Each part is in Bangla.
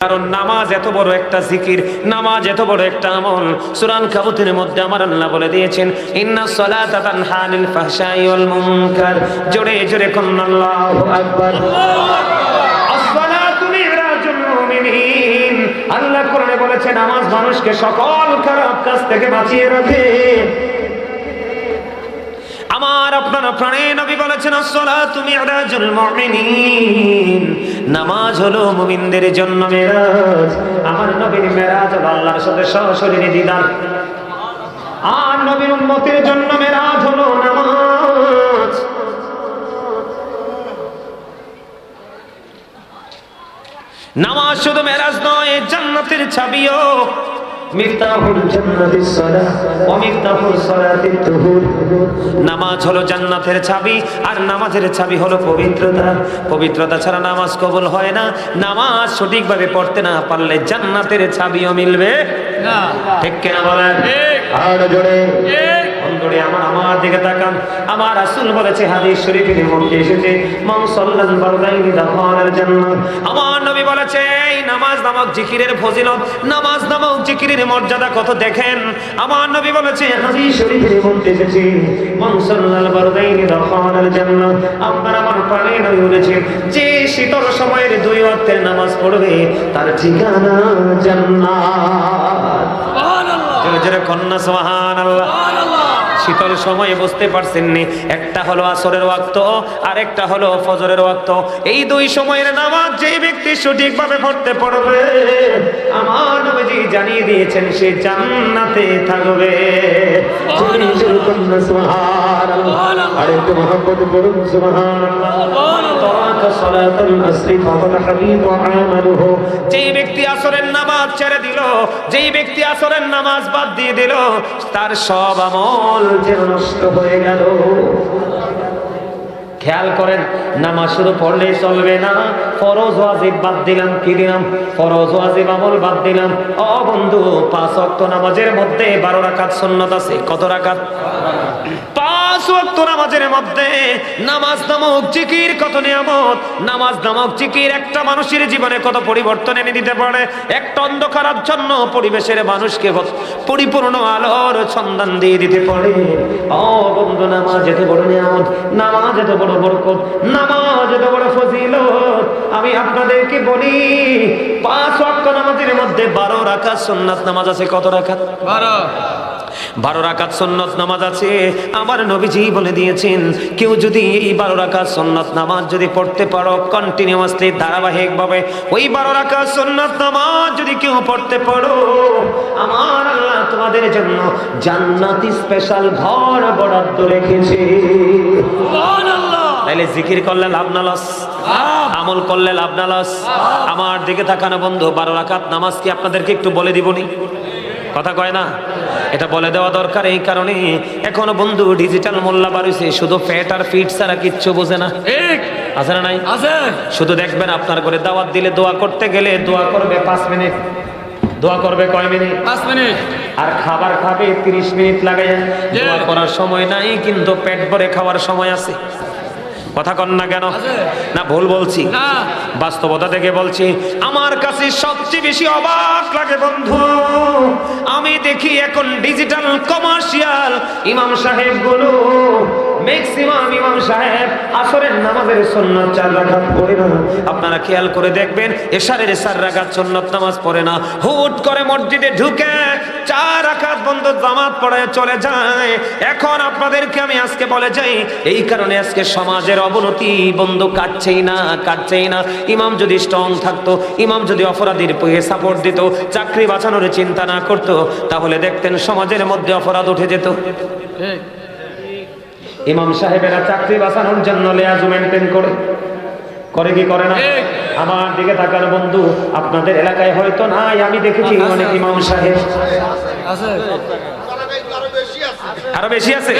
কারণ নামাজ এত বড় একটা জিকির, নামাজ এত বড় একটা আমল। সূরা আনকাবুতের মধ্যে আমার আল্লাহ বলে দিয়েছেন, ইন্নাস সালাতা তানহা আনিল ফাহশাই ওয়াল মুনকার। জোরে জোরে কোন আল্লাহু আকবার। আসসালাতু মিরাজুল মুমিনিন। আল্লাহ কোরআনে বলেছেন নামাজ মানুষকে সকল খারাপ কাজ থেকে বাঁচিয়ে রাখে। আমার আপনার প্রাণের নবী বলেছেন, আসসালাতু মিরাজুল মুমিনিন। নামাজ হলো মুমিনদের জন্য মেরাজ। আমার নবীর মেরাজ হলো আল্লাহর সাথে সরাসরি দিদার। আর নবীর উম্মতের জন্য মেরাজ হলো নামাজ। নামাজ শুধু মেরাজ নয়, জান্নাতের চাবিও। মিফতাহুল জান্নাতিস সালাহ ওয়া মিফতাহুস সালাতিত তুহুর। নামাজ হলো জান্নাতের চাবি, আর নামাজের চাবি হলো পবিত্রতা। পবিত্রতা ছাড়া নামাজ কবুল হয় না। নামাজ সঠিকভাবে পড়তে না পারলে জান্নাতের চাবিও মিলবে না। ঠিক কিনা বলেন? আর জোরে বন্ধুরে আমার দিকে তাকান। আমার রাসূল বলেছে, হাদিস শরীফের মধ্যে এসেছে, মান সাল্লাল ফারদাইনি দাখালাল জান্নাহ। আমার নবী বলেছে, এই নামাজ নামক জিকিরের ফজিলত, নামাজ নামক জিকিরের মর্যাদা কত দেখেন। আমার নবী বলেছে, হাদিস শরীফের মধ্যে এসেছে, মান সাল্লাল ফারদাইনি দাখালাল জান্নাহ। আপনার আমার প্রাণের নবী বলেছে, যে শীতল সময়ের 2 ওয়াক্তের নামাজ পড়বে তার ঠিকানা জান্নাত। সুবহানাল্লাহ। জোরে জোরে কন্না সুবহানাল্লাহ। শীতল সময়ে বুঝতে পারছেন নি, একটা হলো আসরের ওয়াক্ত, আর একটা হলো ফজরের ওয়াক্ত। এই 2 সময়ের নামাজ যে ব্যক্তি সঠিকভাবে পড়তে পারবে, আমার নবীজি জানিয়ে দিয়েছেন সে জান্নাতে থাকবে। সুবহানাল্লাহ। আর একটু মহব্বত করুন সুবহানাল্লাহ। যেই ব্যক্তি আসরের নামাজ ছেড়ে দিল, যেই ব্যক্তি আসরের নামাজ বাদ দিয়ে দিল, তার সব আমল যেন নষ্ট হয়ে গেল। খেয়াল করেন, নামাজ শুধু পড়লেই চলবে না, ফরজ ওয়াজিব বাদ দিলাম। কি দিলাম? ফরজ ওয়াজিব আমল বাদ দিলাম। ও বন্ধু, 5 ওয়াক্ত নামাজের মধ্যে 12 রাকাত সুন্নাত আছে। কত রাকাত? 5 ওয়াক্ত নামাজের মধ্যে নামাজ নামক জিকির কত নিয়ামত। নামাজ নামক জিকির একটা মানুষের জীবনে কত পরিবর্তন এনে দিতে পারে। একটা অন্ধকারাচ্ছন্ন পরিবেশের মানুষকে পরিপূর্ণ আলোর সন্ধান দিয়ে দিতে পারে। ও বন্ধু, নামাজ এত বড় নিয়ামত, নামাজ এত বড় বরকত, নামাজ এত বড় ফজিলত। আমি আপনাদেরকে বলি, 5 ওয়াক্ত নামাজের মধ্যে 12 রাকাত সুন্নাত নামাজ আছে। কত রাকাত? 12 রাকাত সুন্নাত নামাজ আছে। আমার নবীজি বলে দিয়েছেন, কেউ যদি এই 12 রাকাত সুন্নাত নামাজ যদি পড়তে পারো কন্টিনিউয়াসলি, ধারাবাহিকভাবে, ওই 12 রাকাত সুন্নাত নামাজ যদি কেউ পড়তে পারো, আমার আল্লাহ তোমাদের জন্য জান্নাতি স্পেশাল ঘর বরাদ্দ রেখেছে। সুবহানাল্লাহ। তাইলে জিকির করলে লাভ না লস? আমল করলে লাভ না লস? আমার দিকে তাকানো বন্ধু, 12 রাকাত নামাজ কি আপনাদেরকে একটু বলে দিবনি? কথা কয় না? এটা বলে দেওয়া দরকার। এই কারণে এখনো বন্ধু ডিজিটাল মোল্লা বাড়িছে, শুধু ফ্যাট আর ফিট ছাড়া কিচ্ছু বোঝে না। ঠিক আছে না? নাই আছে। শুধু দেখবেন আপনার ঘরে দাওয়াত দিলে দোয়া করতে গেলে দোয়া করবে 5 মিনিট, দোয়া করবে কয় মিনিট? 5 মিনিট। আর খাবার খাবে 30 মিনিট লাগায়। দোয়া করার সময় নাই, কিন্তু পেট ভরে খাওয়ার সময় আছে। কথা কন না কেন? না ভুল বলছি? বাস্তবতা থেকে বলছি। আমার কাছে সবচেয়ে বেশি অবাক লাগে বন্ধু, আমি দেখি এখন ডিজিটাল কমার্শিয়াল ইমাম সাহেব গুলো, ম্যাক্সিমাম ইমাম সাহেব আসরের নামাজের সুন্নাত 4 রাকাত পড়ে না। আপনারা খেয়াল করে দেখবেন, এশারের 4 রাকাত সুন্নাত নামাজ পড়ে না। হুট করে মসজিদে ঢুকে 4 রাকাত বন্ধু জামাত পড়ে চলে যায়। এখন আপনাদেরকে আমি আজকে বলে যাই, এই কারণে আজকে সমাজের অবনতি বন্ধু কাটছেই না, কাটছেই না। ইমাম যদি স্ট্রং থাকতো, ইমাম যদি অপরাধীর পক্ষে সাপোর্ট দিত, চাকরি বাঁচানোর চিন্তা না করতো, তাহলে দেখতেন সমাজের মধ্যে অপরাধ উঠে যেত। ইমাম সাহেবেরা চাকরি বাঁচানোর জন্য লেয়াজ মেনটেন করে, করে কি করে না? আমার দিকে তাকান বন্ধু, আপনাদের এলাকায় হয়তো নাই, আমি দেখেছি অনেক ইমাম সাহেব আছে, আরো বেশি আছে।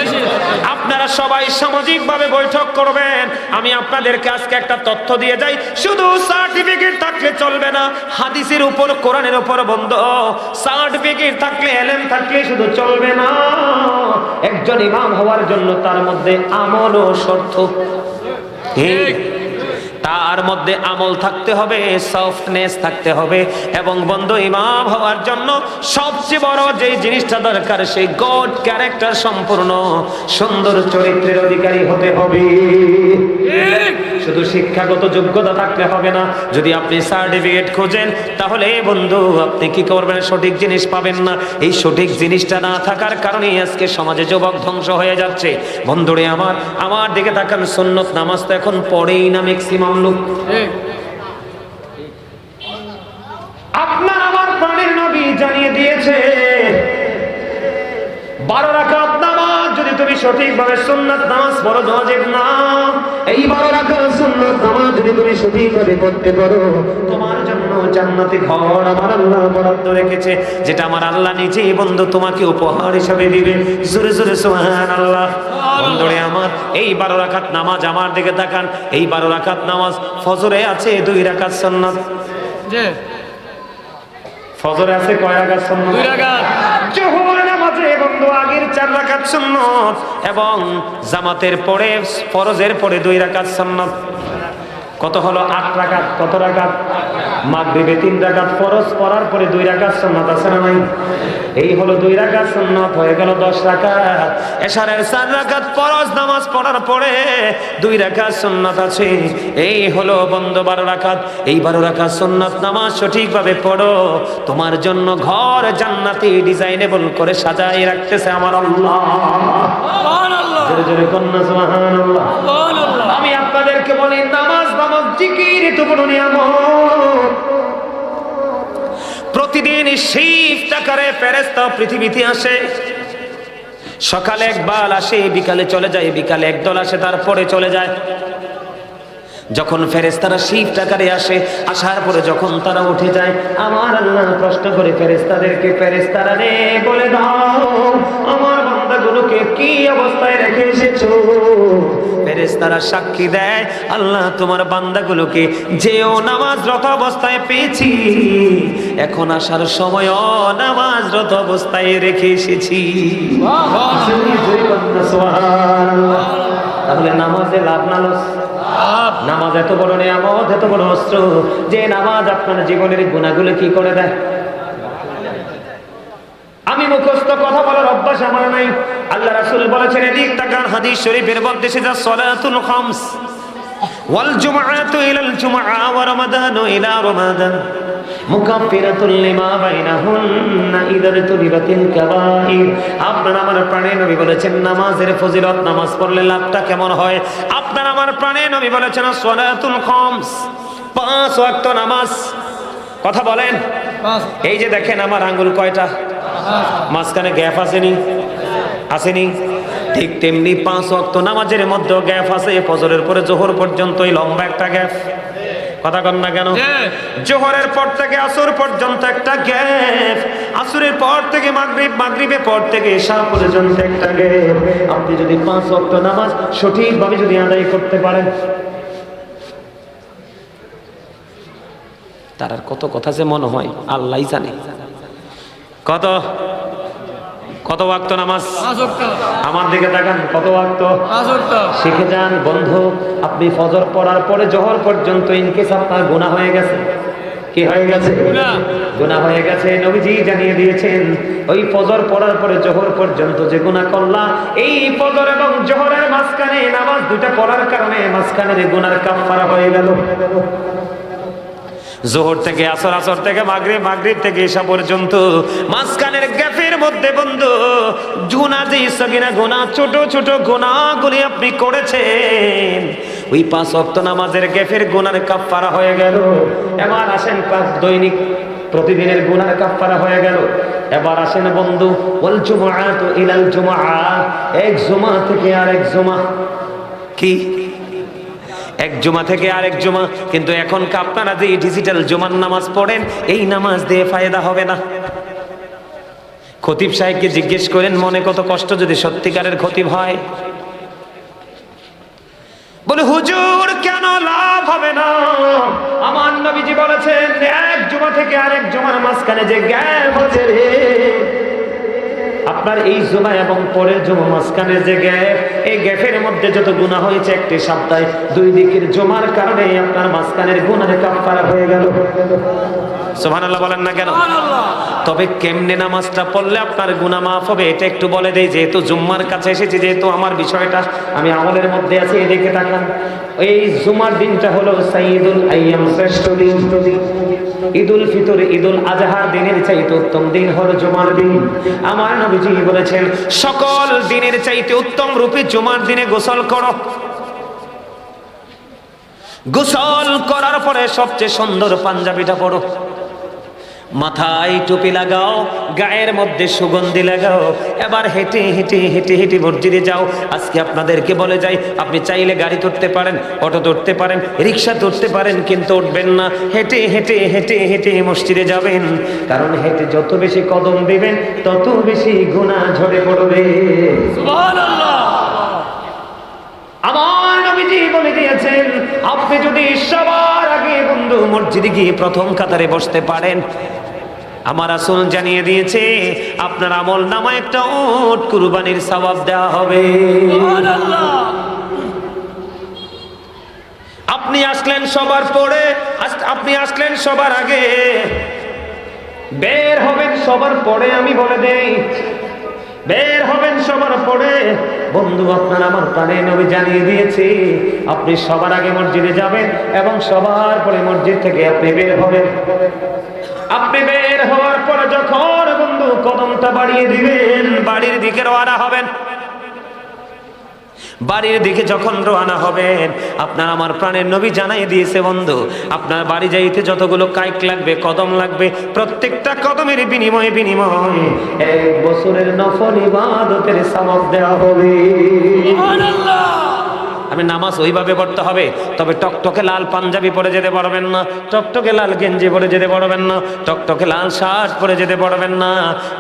আপনারা সবাই সামাজিক ভাবে বৈঠক করবেন। আমি আপনাদেরকে আজকে একটা তথ্য দিয়ে যাই, শুধু সার্টিফিকেট থাকলে চলবে না। হাদিসের উপর, কোরআনের উপর বন্ধ সার্টিফিকেট থাকলে, এলেম থাকলে শুধু চলবে না। একজন ইমাম হওয়ার জন্য তার মধ্যে আমল ও শর্ত। তার মধ্যে আমল থাকতে হবে, সফটনেস থাকতে হবে, এবং বন্ধু ইমাম হওয়ার জন্য সবচেয়ে বড় যে জিনিসটা দরকার সেই গড ক্যারেক্টার সম্পূর্ণ সুন্দর চরিত্রের অধিকারী হতে হবে। শুধু শিক্ষাগত যোগ্যতা থাকলে হবে না। যদি আপনি সার্টিফিকেট খোঁজেন তাহলে বন্ধু আপনি কি করবেন, সঠিক জিনিস পাবেন না। এই সঠিক জিনিসটা না থাকার কারণে আজকে সমাজে যুবক ধ্বংস হয়ে যাচ্ছে। বন্ধুরে আমার দিকে তাকান, সুন্নত নামাজ তো এখন পড়েই না ম্যাক্সিমাম লোক। আপনার আমার প্রাণের নবী জানিয়ে দিয়েছে 12 রাকাত নামাজ যদি তুমি সঠিকভাবে সুন্নাত নামাজ পড়ো ওয়াজিব না, এই 12 রাকাত সুন্নাত নামাজ যদি তুমি সঠিকভাবে পড়তে পারো তোমার জন্য জান্নাতি ঘর আমার আল্লাহ বরাদ্দ রেখেছে, যেটা আমার আল্লাহ নিজেই বন্ধু তোমাকে উপহার হিসেবে দিবে। জোরে জোরে সুবহানাল্লাহ। বন্ধুরে আমার এই 12 রাকাত নামাজ, আমার দিকে তাকান, এই 12 রাকাত নামাজ ফজরে আছে 2 রাকাত সুন্নাত। জি, ফজরে আছে কয় রাকাত সুন্নাত? 2 রাকাত। জোহর নামাজে বন্ধু আগের 4 রাকাত সুন্নাত এবং জামাতের পরে ফরজের পরে 2 রাকাত সুন্নাত। কত হলো? 8 রাকাত। কত রাকাত? মাগরিবে 3 রাকাত ফরজ পড়ার পরে 2 রাকাত সুন্নাত আছে না নাই? এই হলো 2 রাকাত সুন্নাত, হয়ে গেল 10 রাকাত। এশারের 4 রাকাত ফরজ নামাজ পড়ার পরে 2 রাকাত সুন্নাত আছে, এই হলো বন্ধু 12 রাকাত। এই 12 রাকাত সুন্নাত নামাজ সঠিকভাবে পড়ো, তোমার জন্য ঘর জান্নাতি ডিজাইনেবল করে সাজায় রাখতেছে আমার আল্লাহ। সুবহানাল্লাহ। জোরে জোরে কন্না সুবহানাল্লাহ। সুবহানাল্লাহ। আমি আপনাদেরকে বলি নামাজ নামাজ জিকির তো বড় নিয়ামত। প্রতিদিন শিফট আকারে ফেরেশতা পৃথিবীতে আসে। সকালে একবার আসে, বিকালে চলে যায়, বিকালে একদল আসে, তারপরে চলে যায়। যখন ফেরেশতারা শিফট আকারে আসে, আসার পরে যখন তারা উঠে যায়, আমার আল্লাহ প্রশ্ন করে ফেরেশতাদেরকে, ফেরেশতারা রে বলে দাও আমার বান্দাগুলোকে কি অবস্থায় রেখে এসেছো? ফেরেশতারা সাক্ষী দেয়, আল্লাহ তোমার বান্দাগুলোকে যেও নামাজরত অবস্থায় পেয়েছি, এখন আসার সময় নামাজরত অবস্থায় রেখে এসেছি। তাহলে নামাজে লাভ না লস? নামাজ এত বড় নিয়ামত, এত বড় অস্ত্র, যে নামাজ আপনার জীবনের গুনাহগুলো কি করে দেয়। আমি মুখস্থ কথা বলার অভ্যাস আমার নাই। আল্লাহ রাসূল বলেছেন, এদিক তাকান, হাদিস শরীফের মধ্যে সেটা সলাতুল খামস ওয়াল জুমআতু ইলাল জুমআ ওয়া রমাদানু ইলা রমাদান মুকাফফিরাতুল লিমা বাইনাহুন্না ইযা তুলিবাতিল কাবাইর। আপনার আমার প্রাণে নবী বলেছেন নামাজের ফজিলত, নামাজ পড়লে লাভটা কেমন হয়। আপনার আমার প্রাণে নবী বলেছেন সলাতুল খামস, 5 ওয়াক্ত নামাজ। কথা বলেন। এই যে দেখেন আমার আঙ্গুল কয়টা, মাঝখানে গ্যাপ আসেনি? আসেনি? ঠিক তেমনি 5 ওয়াক্ত নামাজের মধ্যে গ্যাপ আছে। ফজরের পরে জোহর পর্যন্ত এই লম্বা একটা গ্যাপ। কথা কন না কেন? জোহরের পর থেকে আসর পর্যন্ত একটা গ্যাপ, আসরের পর থেকে মাগরিব, মাগরিবের পর থেকে ইশা পর্যন্ত একটা গ্যাপ। আপনি যদি 5 ওয়াক্ত নামাজ সঠিকভাবে যদি আদায় করতে পারেন, তার আর কত কথা যে মনে হয় আল্লাহই জানে। কত কত ওয়াক্ত নামাজ? 5 ওয়াক্ত। আমার দিকে তাকান, কত ওয়াক্ত? 5 ওয়াক্ত। শিখে যান বন্ধু। আপনি ফজর পড়ার পরে জোহর পর্যন্ত ইনকেস আপনার গুনাহ হয়ে গেছে, কি হয়ে গেছে? গুনাহ হয়ে গেছে। নবীজি জানিয়ে দিয়েছেন ওই ফজর পড়ার পরে জোহর পর্যন্ত যে গুনাহ করলাম, এই ফজর এবং জোহরের মাঝখানে নামাজ দুটো পড়ার কারণে মাঝখানের গুনার কাফারা হয়ে গেল। জোহর থেকে আসর, আসর থেকে মাগরিব, মাগরিব থেকে ইশা পর্যন্ত মাঝখানের গ্যাপের মধ্যে বন্ধু গুনাহ যে সগীরা গুনাহ, ছোট ছোট গুনাহগুলি আপনি করেছেন, ওই 5 ওয়াক্ত নামাজের গ্যাপের গুনার কাফারা হয়ে গেল। এবার আসেন দৈনিক প্রতিদিনের গুনার কাফারা হয়ে গেল। এবার আসেন বন্ধু ওয়াল জুমআতু ইলাল জুমআ, এক জুমা থেকে আরেক জুমা। কি? এক জুমা থেকে আরেক জুমা। কিন্তু এখন আপনারা যে ডিজিটাল জুমার নামাজ পড়েন, এই নামাজ দিয়ে ফায়দা হবে না। খতিব সাহেবকে জিজ্ঞেস করেন মনে কত কষ্ট যদি সত্যিকারের খতিব হয়। বলে হুজুর কেন লাভ হবে না? আমার নবীজি বলেছেন এক জুমা থেকে আরেক জুমার মাঝখানে যে গ্যাপ আছে রে, আপনি আপনার এই জুমা এবং পরের জুমা মাঝখানের যে গ্যাপ, এই গ্যাপের মধ্যে যত গুনাহ হয়েছে একটি সপ্তাহে, দুই দিকের জুমার কারণে আপনার মাঝখানের গুনাহ কাফারা হয়ে গেল। সুবহানাল্লাহ বলেন না কেন? তবে কেমনে নামাজটা পড়লে আপনার গুনাহ মাফ হবে এটা একটু বলে দেই। যেহেতু জুম্মার কাছে এসেছি, যেহেতু আমার বিষয়টা আমি আমলের মধ্যে আছি, এদিকে তাকান। এই জুমার দিনটা হলো সাইয়্যিদুল আইয়াম, শ্রেষ্ঠ দিন। ঈদুল ফিতর, ঈদুল আজহার দিনের চাইতে উত্তম দিন হলো জুমার দিন। আমার নবীজি বলেছেন, সকল দিনের চাইতে উত্তম রূপে জুমার দিনে গোসল করো। গোসল করার পরে সবচেয়ে সুন্দর পাঞ্জাবিটা পরো, মাথায় টুপি লাগাও, গায়ের মধ্যে সুগন্ধি লাগাও, এবার হেঁটে হেঁটে হেঁটে হেঁটে মসজিদে যাও। আজকে আপনাদেরকে বলে যাই, আপনি চাইলে গাড়ি ধরতে পারেন, অটো ধরতে পারেন, রিক্সা ধরতে পারেন, কিন্তু উঠবেন না। হেঁটে হেঁটে হেঁটে হেঁটে মসজিদে যাবেন, কারণ হেঁটে যত বেশি কদম দিবেন তত বেশি গুনাহ ঝরে পড়বে। সুবহানাল্লাহ। আমার নবীজি বলে দিয়েছেন, আপনি যদি সবার আগে বন্ধু মসজিদে গিয়ে প্রথম কাতারে বসতে পারেন, আমার রাসূল জানিয়ে দিয়েছে আপনার আমল নামায় একটা উট কুরবানির সওয়াব দেওয়া হবে। সুবহানাল্লাহ। আপনি আসলেন সবার পরে, আপনি আসলেন সবার আগে, বের হবেন সবার পরে। আমি বলে দেই, বের হবেন সবার পরে। বন্ধু আপনার আমার প্রাণের নবী জানিয়ে দিয়েছে, আপনি সবার আগে মসজিদে যাবেন এবং সবার পরে মসজিদ থেকে আপনি বের হবেন। আপনি বের হওয়ার পরে যখন বন্ধু কদমটা বাড়িয়ে দিবেন, বাড়ির দিকে রওনা হবেন। বাড়ির দিকে যখন রওনা হবেন, আপনার আমার প্রাণের নবী জানাই দিয়েছে বন্ধু, আপনার বাড়ি যাইতে যতগুলো কাইক লাগবে, কদম লাগবে, প্রত্যেকটা কদমের বিনিময়ে এক বছরের নফল ইবাদতের সওয়াব দেওয়া হবে। সুবহানাল্লাহ। আমি নামাজ ওইভাবে পড়তে হবে, তবে টকটকে লাল পাঞ্জাবি পরে যেতে পারবেন না, টকটকে লাল গেঞ্জি পরে যেতে পারবেন না, টকটকে লাল শার্ট পরে যেতে পারবেন না,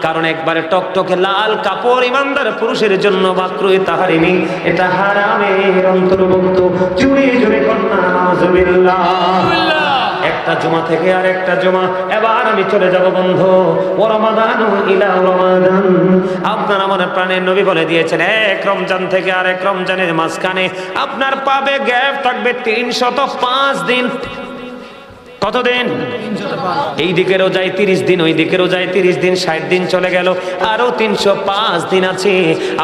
কারণ একবারে টকটকে লাল কাপড় ইমানদার পুরুষের জন্য মাকরুহ তাহরিমি, এটা হারামের অন্তর্ভুক্ত। চুরি চুরি কন্যা নাউজুবিল্লাহ। একটা জুমা থেকে আর একটা জুমা, এবার আমি চলে যাব বন্ধু, ও রমাদান ইলা রমাদান। আপনার আমার প্রাণের নবী বলে দিয়েছেন, এক রমজান থেকে আর এক রমজানের মাঝখানে আপনার পাবে গ্যাপ থাকবে 305 দিন। কতদিন? এই দিকে রোজায় 30 দিন, ওই দিকে রোজায় 30 দিন, 60 দিন চলে গেল, আরো 305 দিন আছে।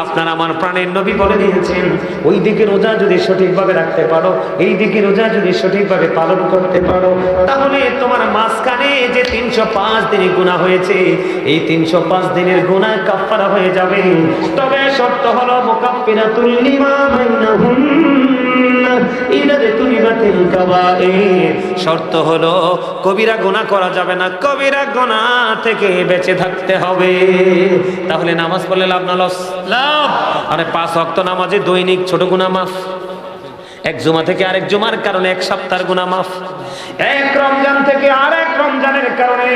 আপনার আমার প্রাণের নবী বলে দিয়েছেন, ওই দিকে রোজা যদি সঠিকভাবে রাখতে পারো, এই দিকে রোজা যদি সঠিকভাবে পালন করতে পারো, তাহলে তোমার মাঝখানে যে 305 দিনে গুনাহ হয়েছে, এই 305 দিনের গুনাহ কাফারা হয়ে যাবে। তবে শর্ত হলো মুকাফফিরাতুল লিমা বাইনাহুম ইদা তুনিবাতিল কাবাইর। শর্ত হলো কবিরা গুনাহ করা যাবে না, কবিরা গুনাহ থেকে বেঁচে থাকতে হবে। তাহলে নামাজ পড়লে লাভ না লস? লাভ। আরে 5 ওয়াক্ত নামাজে দৈনিক ছোট গুনাহ মাফ, এক জুমা থেকে আরেক জুমার কারণে এক সপ্তাহের গুনাহ মাফ, এক রমজান থেকে আরেক রমজানের কারণে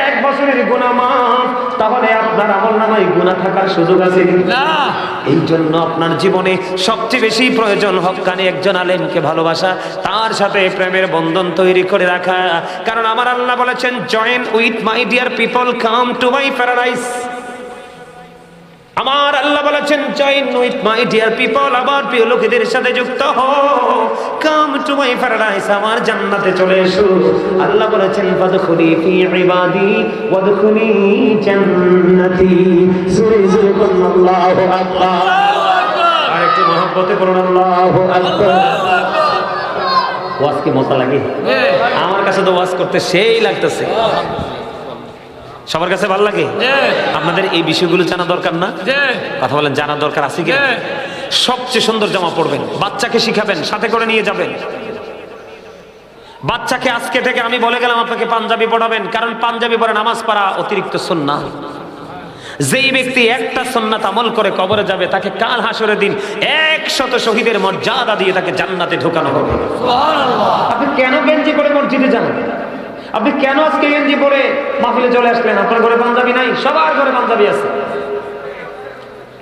এক বছরের গুনাহ মাফ। তাহলে আপনার আমলনামায় গুনাহ থাকার সুযোগ আছে না? এই জন্য আপনার জীবনে সবচেয়ে বেশি প্রয়োজন হক্কানি একজন আলেমকে ভালোবাসা, তার সাথে প্রেমের বন্ধন তৈরি করে রাখা। কারণ আমার আল্লাহ বলেছেন, join with my dear people, come to my paradise. আমার আল্লাহ বলেছেন, join with my dear people, আমার প্রিয় লোকেদের সাথে যুক্ত হও, কাম টু মাই প্যারাডাইস, আমার জান্নাতে চলে এসো। আল্লাহ বলেছেন, ফাদখুলি ফি ইবাদি ওয়াদখুলি জান্নাতি। সুরে সুরে বলুন আল্লাহু আকবার। আর একটু মহব্বতে বলুন আল্লাহু আকবার। ওয়াজ কি মজা লাগে? আমার কাছে তো ওয়াজ করতে সেই লাগতেছে। সবার কাছে ভালো লাগে? আপনাদের এই বিষয়গুলো জানা দরকার না? কথা বলেন, জানা দরকার আছে কি? সবচেয়ে সুন্দর জামা পরবেন, বাচ্চাকে শিখাবেন, সাথে করে নিয়ে যাবেন। বাচ্চাকে আজকে থেকে আমি বলে গেলাম আপনাকে পাঞ্জাবি পড়াবেন, কারণ পাঞ্জাবি পরে নামাজ পড়া অতিরিক্ত সুন্নাহ। যেই ব্যক্তি একটা সুন্নাত আমল করে কবরে যাবে, তাকে কাল হাসরের দিন 100 শহীদের মর্যাদা দিয়ে তাকে জান্নাতে ঢোকানো হবে। সুবহানাল্লাহ। আপনি কেন গেঞ্জি পরে মসজিদে যান? আপনি কেন আজকে গেঞ্জি পরে মাহফিলে চলে আসলেন? আপনার ঘরে পাঞ্জাবি নাই? সবার ঘরে পাঞ্জাবি আছে।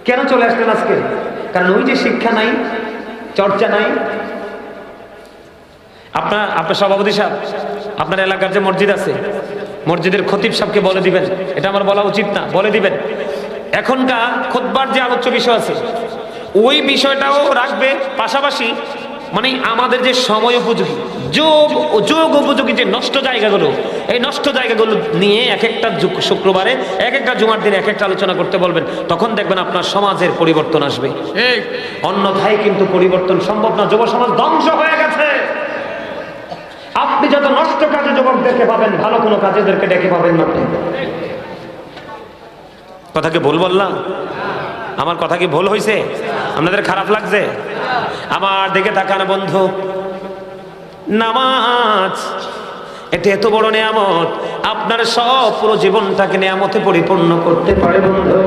কেন চলে আসলেন আজকে? কারণ ওই যে শিক্ষা নাই, চর্চা নাই। আপনার সভাপতি সাহেব, আপনার এলাকার যে মসজিদ আছে, মসজিদের খতিব সাহেবকে বলে দিবেন, এটা আমার বলা উচিত না, বলে দিবেন এখনকার খুতবার যে আলোচ্য বিষয় আছে ওই বিষয়টাও রাখবে, পাশাপাশি মানে আমাদের যে সময় উপযোগী যোগ উপযোগী যে নষ্ট জায়গাগুলো, এই নষ্ট জায়গাগুলো নিয়ে এক একটা শুক্রবারে এক একটা জুমার দিনে এক একটা আলোচনা করতে বলবেন। তখন দেখবেন আপনার সমাজের পরিবর্তন আসবে। অন্যথায় কিন্তু পরিবর্তন সম্ভব না। যুব সমাজ ধ্বংস হয়ে গেছে। আপনি যত নষ্ট কাজে যুবকদেরকে পাবেন, ভালো কোনো কাজেদেরকে ডেকে পাবেন না। কথা কি ভুল বললাম? আমার কথা কি ভুল হয়েছে? আপনাদের খারাপ লাগছে? আমার দিকে তাকান বন্ধু। নামাজ এটা এত বড় নিয়ামত, আপনার সব পুরো জীবনটাকে নিয়ামতে পরিপূর্ণ করতে পারে বন্ধু।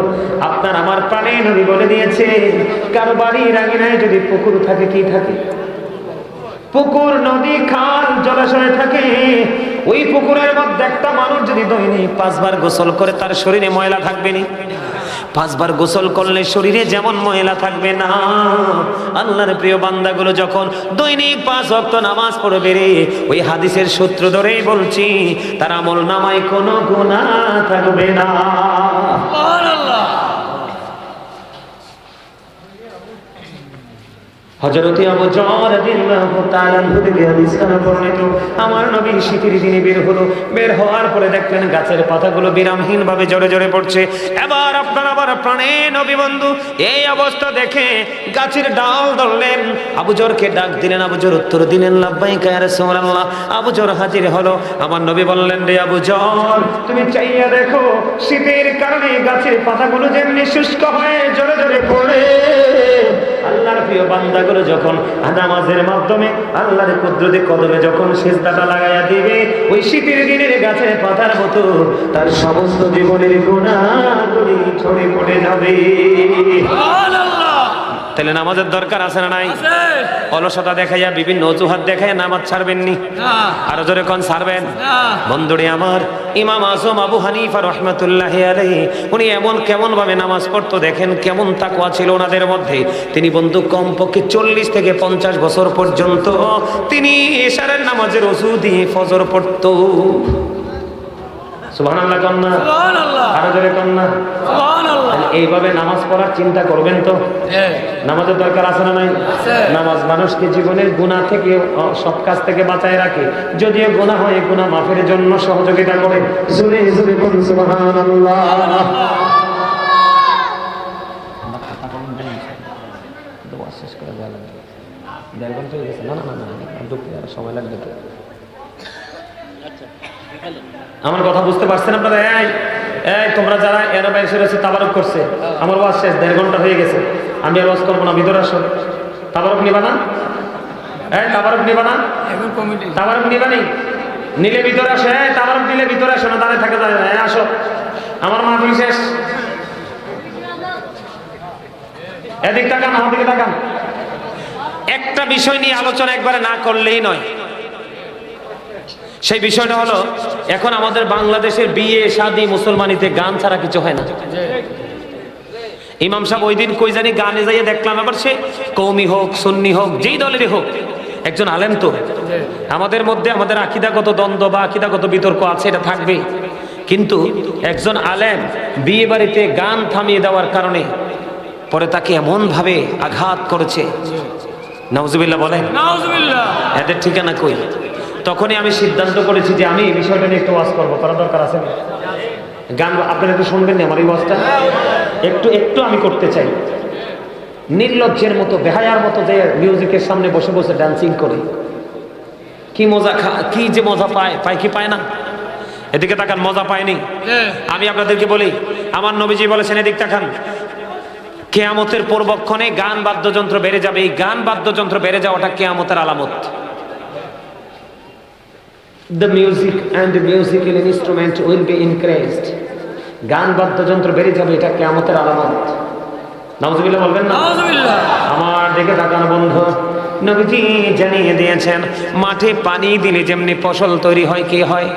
আপনার আমার প্রাণে নবী বলে দিয়েছে, কারো বাড়ির আঙিনায় যদি পুকুর থাকে, কি থাকে? পুকুর, নদী, খাল, জলাশয় থাকে। ওই পুকুরের মধ্যে একটা মানুষ যদি দৈনিক 5 বার গোসল করে, তার শরীরে ময়লা থাকবে না? 5 বার গোসল করলে শরীরে যেমন ময়লা থাকবে না, আল্লাহর প্রিয় বান্দাগুলো যখন দৈনিক 5 ওয়াক্ত নামাজ পড়বে রে, ওই হাদিসের সূত্র ধরেই বলছি, তার আমল নামায় কোনো গুনাহ থাকবে না। হযরত আবু যর রাদিয়াল্লাহু তাআলা থেকে হাদিস বর্ণিত, আমার নবী শীতের দিনে বের হওয়ার পরে দেখলেন গাছের পাতাগুলো বিরামহীন ভাবে জড়ে জড়ে পড়ছে। এবার আপনার আবার প্রাণে নবী বন্ধু এই অবস্থা দেখে গাছের ডাল ধরলেন, আবু যরকে ডাক দিলেন। আবু যর উত্তর দিলেন, লাব্বাইকা ইয়া রাসূলুল্লাহ। আবু যর হাজির হলো। আমার নবী বললেন, রে আবু যর, তুমি চাইয়া দেখো, শীতের কারণে গাছের পাতাগুলো যেমনি শুষ্ক হয়ে জড়ে জড়ে পড়ে, আল্লাহর প্রিয় বান্দাগুলো যখন নামাজের মাধ্যমে আল্লাহর কুদরতি কদমে যখন সিজদাটা লাগাইয়া দিবে, ওই শীতের দিনের গাছের পাতার মতো তার সমস্ত জীবনের গুনাহগুলি ঝরে পড়ে যাবে। সুবহানাল্লাহ। তাহলে নামাজের দরকার আছে না নাই? অলসতা দেখাইয়া বিভিন্ন অজুহাত দেখাইয়া নামাজ ছাড়বেন নি? আরো জোরে কোন ছাড়বেন? বন্ধুরে আমার, ইমাম আজম আবু হানিফা রাহমাতুল্লাহি আলাইহি উনি কেমন ভাবে নামাজ পড়তো দেখেন, কেমন তাকওয়া ছিল ওনাদের মধ্যে। তিনি বন্ধু কমপক্ষে 40 থেকে 50 বছর পর্যন্ত তিনি ইশারের নামাজের ওযু দিয়ে ফজর পড়তো। সুবহানাল্লাহ কন্যা, সুবহানাল্লাহ, আরো জোরে কন্যা, সুবহানাল্লাহ। এইভাবে নামাজ পড়ার চিন্তা করবেন তো। নামাজের দরকার আছে না নাই? নামাজ মানুষকে জীবনের গুনাহ থেকে, সব কাজ থেকে বাঁচায় রাখে। যদিও গুনাহ হয়, গুনাহ মাফের জন্য সহযোগিতা করে। জোরে জোরে বলুন সুবহানাল্লাহ। দোয়া শেষ করে দেওয়া লাগবে। দেড় ঘন্টা হয়ে গেছে। না না না, সময় লাগবে তো। আমার কথা বুঝতে পারছেন আপনারা? এই তোমরা যারা এরাবাইসের আছে তাবারক করছে, আমার ওয়াজ শেষ, 1.5 ঘন্টা হয়ে গেছে। আমি আর ওয়াজ করবো না, ভিতরে আসো। তাবারক নিবা না? তাবারক নিবা না? তাবারক নিবা নি? নিলে ভিতরে আসো। তাবারক নিলে ভিতরে আসো, না দাঁড়িয়ে থাকে দাঁড়িয়ে। আসো, আমার মাহফিল শেষ। এদিক তাকান, আমার দিকে তাকান। একটা বিষয় নিয়ে আলোচনা একবারে না করলেই নয়। সেই বিষয়টা হলো, এখন আমাদের বাংলাদেশের বিয়ে শাদী মুসলমানিতে গান ছাড়া কিছু হয় না। ইমাম সাহেব ওই দিন কই জানি গানে যাইয়ে দেখলাম, আবার সে কওমি হোক সুন্নি হোক যেই দলেরই হোক, একজন আলেম তো। আমাদের মধ্যে আমাদের আকীদাগত দ্বন্দ্ব বা আকীদাগত বিতর্ক আছে, এটা থাকবে, কিন্তু একজন আলেম বিয়ে বাড়িতে গান থামিয়ে দেওয়ার কারণে পরে তাকে এমন ভাবে আঘাত করেছে, নাউজুবিল্লাহ বলেন। নাউজুবিল্লাহ। এদের ঠিকানা কই? তখনই আমি সিদ্ধান্ত করেছি যে আমি এই বিষয়টা নিয়ে একটু ওয়াজ করবো। করার দরকার আছে না? গান আপনারা একটু শুনবেন না আমার এই ওয়াজটা? একটু আমি করতে চাই। নির্লজ্জের মতো, বেহায়ার মতো যে মিউজিকের সামনে বসে বসে ডান্সিং করে কি মজা, কি যে মজা পায় কি পায় না? এদিকে তাকান, মজা পায়নি? আমি আপনাদেরকে বলি, আমার নবীজি বলেছেন, এদিক তাকান, কিয়ামতের পূর্বক্ষণে গান বাদ্যযন্ত্র বেড়ে যাবে। এই গান বাদ্যযন্ত্র বেড়ে যাওয়াটা কিয়ামতের আলামত। The music and the musical instrument will be increased. গান বাদ্যযন্ত্র বেড়ে যাবে, এটা কিয়ামতের আলামত। নাউজুবিল্লাহ বলবেন না? নাউজুবিল্লাহ। আমার দিকে তাকান বন্ধু, নবীজি জানিয়ে দিয়েছেন, মাঠে পানি দিলে যেমনি ফসল তৈরি হয়, কি হয়?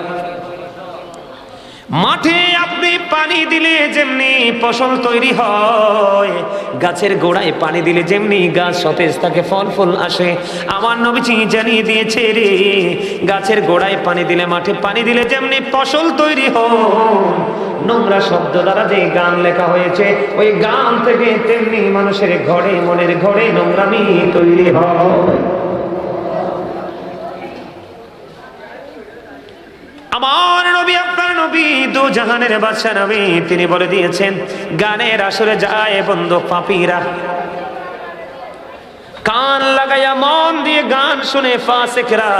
মাঠে আপনি পানি দিলে যেমনি ফসল তৈরি হয়, গাছের গোড়ায় পানি দিলে যেমনি গাছ সতেজ থাকে, ফল ফুল আসে, আমার নবীজি জানিয়ে দিয়েছে রে, গাছের গোড়ায় পানি দিলে, মাঠে পানি দিলে যেমনি ফসল তৈরি হয়, নোংরা শব্দ দ্বারা যে গান লেখা হয়েছে, ওই গান থেকে তেমনি মানুষের ঘরে, মনের ঘরে নোংরামি তৈরি হয়। আমার নবী, আপনার নবী, দু জাহানের বাদশা নবী, তিনি বলে দিয়েছেন গানের আসরে যায় বন্ধু পাপীরা, কান লাগাইয়া মন দিয়ে গান শুনে ফাসিকরা।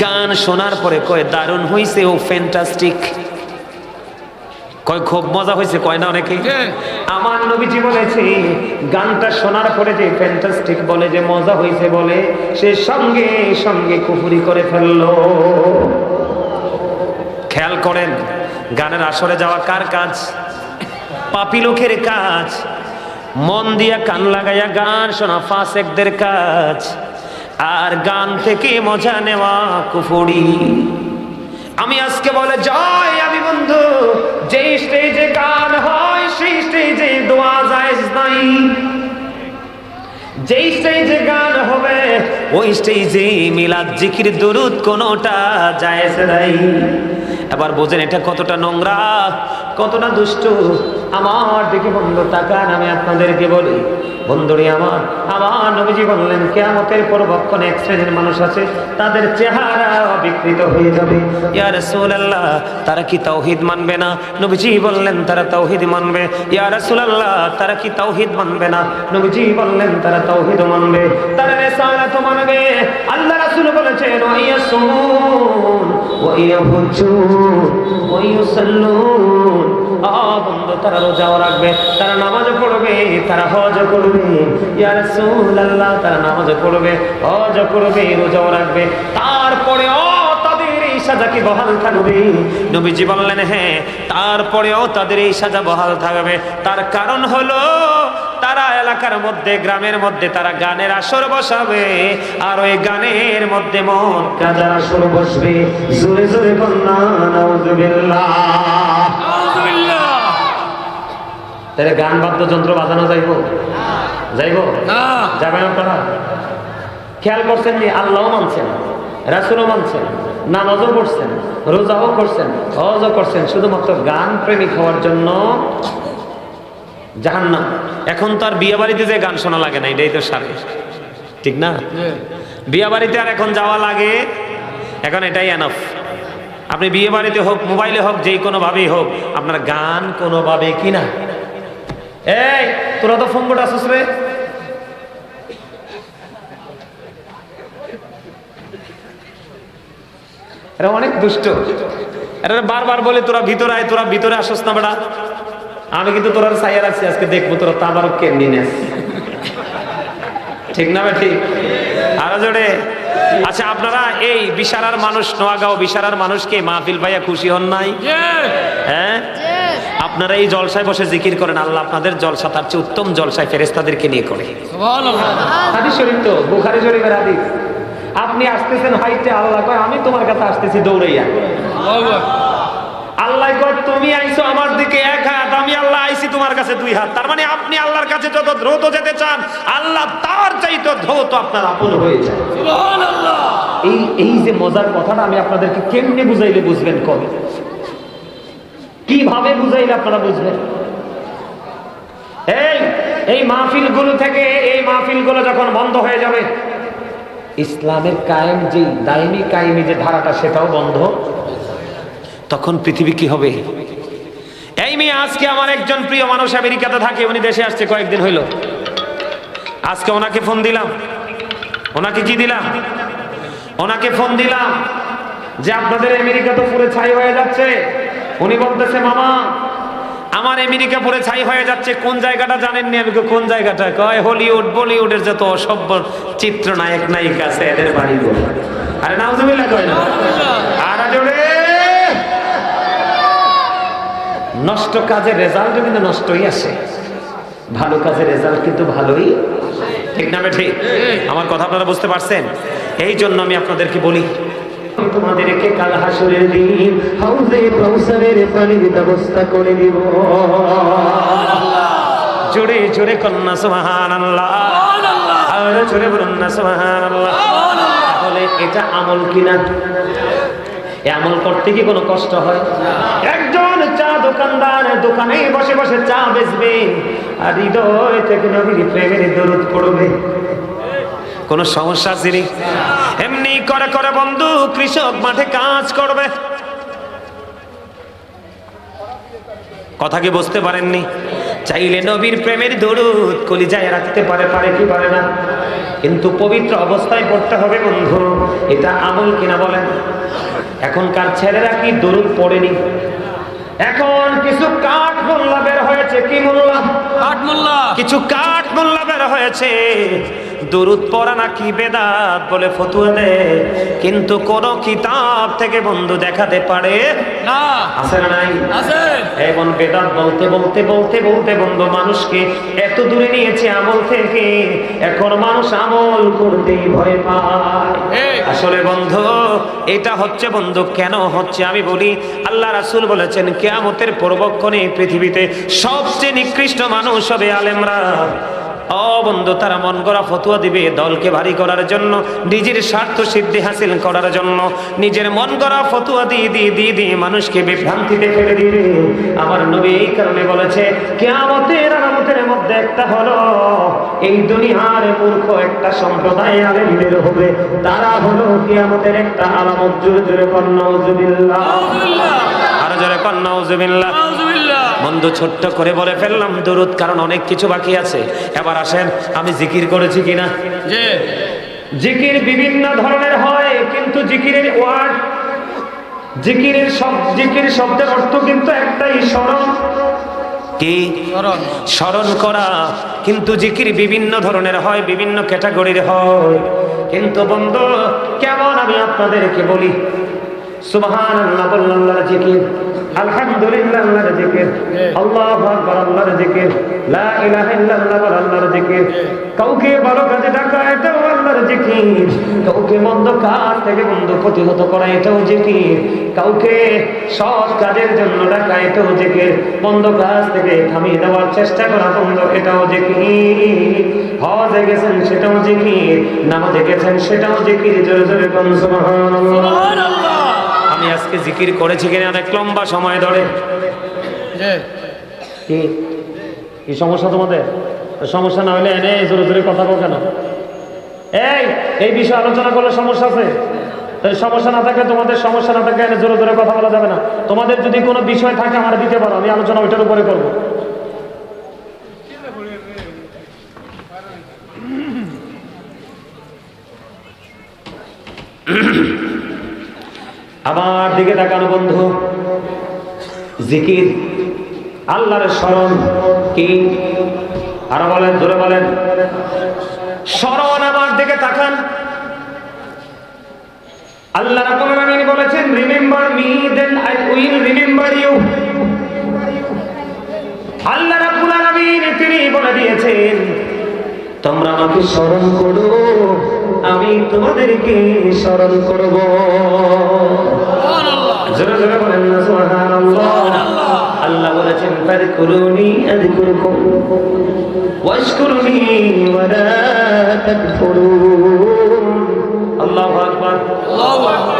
গান শোনার পরে কয় দারুণ হইছে, ও ফ্যান্টাস্টিক, কয় খুব মজা হয়েছে, কয় না অনেকে। আমার নবীজি বলেছে গানটা শোনার পরে যে ফ্যান্টাস্টিক বলে, যে মজা হয়েছে বলে, সে সঙ্গে সঙ্গে কুফরি করে ফেললো। খেয়াল করেন, গানের আসরে যাওয়া কার কাজ? পাপী লোকের কাজ। মন দিয়া কান লাগাইয়া গান শোনা ফাসিকদের কাজ। আর গান থেকে মজা নেওয়া কুফরি। আমি আজকে বলে যাই, আমি বন্ধু, যেই স্টেজে গান হয় সেই স্টেজে দোয়া জায়েজ নাই। যেই স্টেজে গান হবে ওই স্টেজে মিলাদ, জিকির, দুরুদ কোনোটা জায়েজ নাই। এবার বোঝেন এটা কতটা নোংরা, কতটা দুষ্ট। আমার দিকে বন্ধু তাকান, আমি আপনাদেরকে বলি বন্ধুরে আমার নবীজি বললেন কিয়ামতের পূর্বক্ষণে এক শ্রেণীর মানুষ আছে, তাদের চেহারা বিকৃত হয়ে যাবে। ইয়া রাসূলুল্লাহ, তারা কি তাওহীদ মানবে না? নবীজি বললেন তারা তাওহীদ মানবে। ইয়া রাসূলুল্লাহ, তারা কি তাওহীদ মানবে না? নবীজি বললেন তারা তাওহীদ মানবে, তারা রিসালাত মানবে। আল্লাহ রাসূল বলেছেন ওয়াইয়াসুন ওয়াইয়াহুজ্জুন ওয়াইয়ুসাল্লুন। বন্ধু, তারা রোজাও রাখবে, তারা নামাজও পড়বে, তারা হজও করবে। ইয়া রাসূলুল্লাহ, তারা নামাজও পড়বে, হজও করবে, রোজাও রাখবে, তারপরেও তাদের এই সাজা কি বহাল থাকবে? নবীজি বললেন হ্যাঁ, তারপরেও তাদের এই সাজা বহাল থাকবে। তার কারণ হলো তারা এলাকার মধ্যে, গ্রামের মধ্যে তারা গানের আসর বসাবে, আর ওই গানের মধ্যে মদ গাঁজার আসর বসবে। জোরে জোরে বলনা নাউযুবিল্লাহ। তাহলে গান বাদ্যযন্ত্র বাজানো যাইব? যাইব না, যাবেন আপনারা? খেয়াল করছেন নি? আল্লাহও মানছেন, রাসূলও মানছেন, নামাজও পড়ছেন, রোজাও করছেন, হজও করছেন, শুধুমাত্র গান প্রেমিক হওয়ার জন্য জাহান্নাম। এখন তো আর বিয়ে বাড়িতে যে গান শোনা লাগে না, এটাই তো সারে, ঠিক না? বিয়ে বাড়িতে আর এখন যাওয়া লাগে, এখন এটাই এনাফ। আপনি বিয়ে বাড়িতে হোক, মোবাইলে হোক, যে কোনো ভাবেই হোক, আপনার গান কোনোভাবে কিনা। এই তোরা তো ফোন বোর্ড আসছিস রে, এরা অনেক দুষ্ট। এরা বারবার বলে তোরা ভিতরে আয়, তোরা ভিতরে আসস না বেটা। আমি কিন্তু তোরা চাইয়া রাখছি, আজকে দেখবো তোরা তাবারক কেমনি নেস, ঠিক না ঠিক? আরো জোরে। আচ্ছা, আপনারা এই বিশারার মানুষ, নোয়াগাঁও বিশারার মানুষকে মাহফিল পাইয়া খুশি হন নাই? হ্যাঁ, আপনারা এই জলসায় বসে জিকির করেন, আল্লাহ আপনাদের জলসা তার চেয়ে উত্তম জলসায় ফেরেশতাদেরকে নিয়ে করে। হাদিস শরীফ তো, বুখারী শরীফের হাদিস। আপনি আসতেছেন হাইটে, আল্লাহ কয় আমি তোমার কাছে আসতেছি দৌড়াইয়া। আল্লাহ কয় তুমি আইছো আমার দিকে এক হাত, আমি আল্লাহ আইছি তোমার কাছে দুই হাত। তার মানে আপনি আল্লাহর কাছে যত দ্রুত যেতে চান, আল্লাহ তার চাইতে দ্রুত আপনার আপন হয়ে যায়। সুবহানাল্লাহ। এই যে মজার কথাটা আমি আপনাদেরকে কেমনে বুঝাইলে বুঝবেন, কবে কিভাবে বুঝাইলে আপনারা বুঝবেন? এই মাহফিলগুলো থেকে, এই মাহফিলগুলো যখন বন্ধ হয়ে যাবে, ইসলামের কায়েম যে দায়মি কায়েমি যে ধারাটা, সেটাও বন্ধ, তখন পৃথিবী কি হবে? এই মেয়ে, আজকে আমার একজন প্রিয় মানুষ আমেরিকাতে থাকে, উনি দেশে আসছে কয়েকদিন হইল। আজকে ওনাকে ফোন দিলাম, ওনাকে কি দিলাম? ওনাকে ফোন দিলাম যে আপনাদের আমেরিকা তো পুরো ছাই হয়ে যাচ্ছে। উনি বলতেছে মামা আমার আমেরিকা পুরো ছাই হয়ে যাচ্ছে, কোন জায়গাটা জানেননি? আমি কোন জায়গাটা? কয় হলিউড বলিউডের যত অসভ্য চিত্রনায়ক নায়িকা আছে এদের বাড়ি। আরে নাউজুবিল্লাহ কয় না? আর জোরে। নষ্ট কাজের রেজাল্ট কিন্তু নষ্টই আসে, ভালো কাজের রেজাল্ট কিন্তু ভালোই, ঠিক না ঠিক? আমার কথা আপনারা বুঝতে পারছেন? এই জন্য আমি আপনাদেরকে বলি, তোমাদেরকে কাল হাসরের দিন হাউজে কাউসারের পানির ব্যবস্থা করে দিব। জোরে জোরে কন্যা সুবহানাল্লাহ, আর জোরে বলুন না সুবহানাল্লাহ। তাহলে এটা আমল কিনা? এই আমল করতে কি কোনো কষ্ট হয়? একজন চা দোকানদার দোকানে বসে বসে চা বেচবে আর হৃদয় থেকে নবীর প্রেমের দরুদ পড়বে, কোনো সমস্যা আছে? এমনি করে করে বন্ধু কৃষক মাঠে কাজ করবে। কথা কি বুঝতে পারেননি? চাইলে নবীর প্রেমের দরুদ কলিজায় রাখতে পারে, পারে কি পারে না? কিন্তু পবিত্র অবস্থায় পড়তে হবে বন্ধু। এটা আমল কিনা বলেন? এখনকার ছেলেরা কি দরুদ পড়েনি? এখন কিছু কাঠ মোল্লা বের হয়েছে। কি মোল্লা? কাঠ মোল্লা। কিছু কাঠ মোল্লা বের হয়েছে, দরুদ পড়া নাকি বেদাত বলে ফতোয়া দেয়, কিন্তু কোন কিতাব থেকে বন্ধু দেখাতে পারে না। আছে না নাই? আছে। এখন বেদাত বলতে বলতে বলতে বলতে বন্ধু মানুষকে এত দূরে নিয়েছে আমল থেকে, এখন মানুষ আমল করতেই ভয় পায়। আসলে বন্ধু এটা হচ্ছে বন্ধু কেন হচ্ছে আমি বলি। আল্লাহ রাসূল বলেছেন কিয়ামতের পূর্বক্ষণে পৃথিবীতে সবচেয়ে নিকৃষ্ট মানুষ হবে আলেমরা। ও বন্ধু, তারা মন গড়া ফতোয়া দিবে দলকে ভারী করার জন্য, নিজের স্বার্থ সিদ্ধি হাসিল করার জন্য, নিজের মন গড়া ফতোয়া দিয়ে মানুষকে বিভ্রান্তিতে ফেলে দিবে। আমার নবী এই কারণে বলেছে কিয়ামতের আলামতের মধ্যে একটা হলো এই দুনিয়ার মূর্খ একটা সম্প্রদায় আলেম বের হবে, তারা হলো কিয়ামতের একটা আলামত। জোরে জোরে কন্না নাউজুবিল্লাহ, আর জোরে কন্না নাউজুবিল্লাহ। বন্ধু ছোট্ট করে বলে ফেললাম দরুদ, কারণ অনেক কিছু বাকি আছে। এবার আসেন আমি জিকির করেছি কিনা? জিকির বিভিন্ন ধরনের হয়, কিন্তু জিকিরের ওয়ার্ড, জিকির শব্দের অর্থ কিন্তু একটাই, স্মরণ। কি? স্মরণ করা। কিন্তু জিকির বিভিন্ন ধরনের হয়, বিভিন্ন ক্যাটাগরির হয়। কিন্তু বন্ধু কেমন আমি আপনাদেরকে বলি, সুবহানাল্লাহ বললেন আল্লাহর জিকির, আলহামদুলিল্লাহ আল্লাহর জিকির, আল্লাহু আকবার আল্লাহর জিকির, লা ইলাহা ইল্লাল্লাহ আল্লাহর জিকির। কাউকে ভালো কাজে ডাকা এটাও আল্লাহর জিকির, কাউকে মন্দ কাজ থেকে বন্ধু প্রতিহত করা এটাও জিকির, কাউকে সৎ কাজের জন্য ডাকা এটাও জিকির, মন্দ কাজ থেকে থামিয়ে দেওয়ার চেষ্টা করা বন্ধু এটাও জিকির। হজে গেছেন সেটাও জিকির, নামাজে গেছেন সেটাও জিকির। জোরে জোরে বলুন সুবহানাল্লাহ। আমি আজকে জিকির করেছি কিনা অনেক লম্বা সময় ধরে। কি সমস্যা তোমাদের? সমস্যা না হলে এনে জোরে জোরে কথা বল কেন? এই বিষয়ে আলোচনা করলে সমস্যা আছে? সমস্যা না থাকলে, তোমাদের সমস্যা না থাকলে এনে জোরে জোরে কথা বলা যাবে না। তোমাদের যদি কোনো বিষয় থাকে আমার দিতে পারো, আমি আলোচনা ওইটার উপরে করবো। আমার দিকে তাকানো বন্ধু, জিকির আল্লাহর স্মরণ। কি? আর বলেন, জোরে বলেন, স্মরণ। আমার দিকে তাকান। আল্লাহ রাব্বুল আলামিন বলেছেন remember me then I will remember you. আল্লাহ রাব্বুল আলামিন তিনি বলে দিয়েছেন তোমরা আমাকে স্মরণ করো, আমি তোমাদেরকে স্মরণ করব। জোরে জোরে বলেন না সুবহানাল্লাহ। আল্লাহ বলেছেন ফাযকুরুনি আযকুরকুম ওয়াশকুরুনি ওয়ালা তাকফুরুন। আল্লাহু আকবার, আল্লাহু আকবার।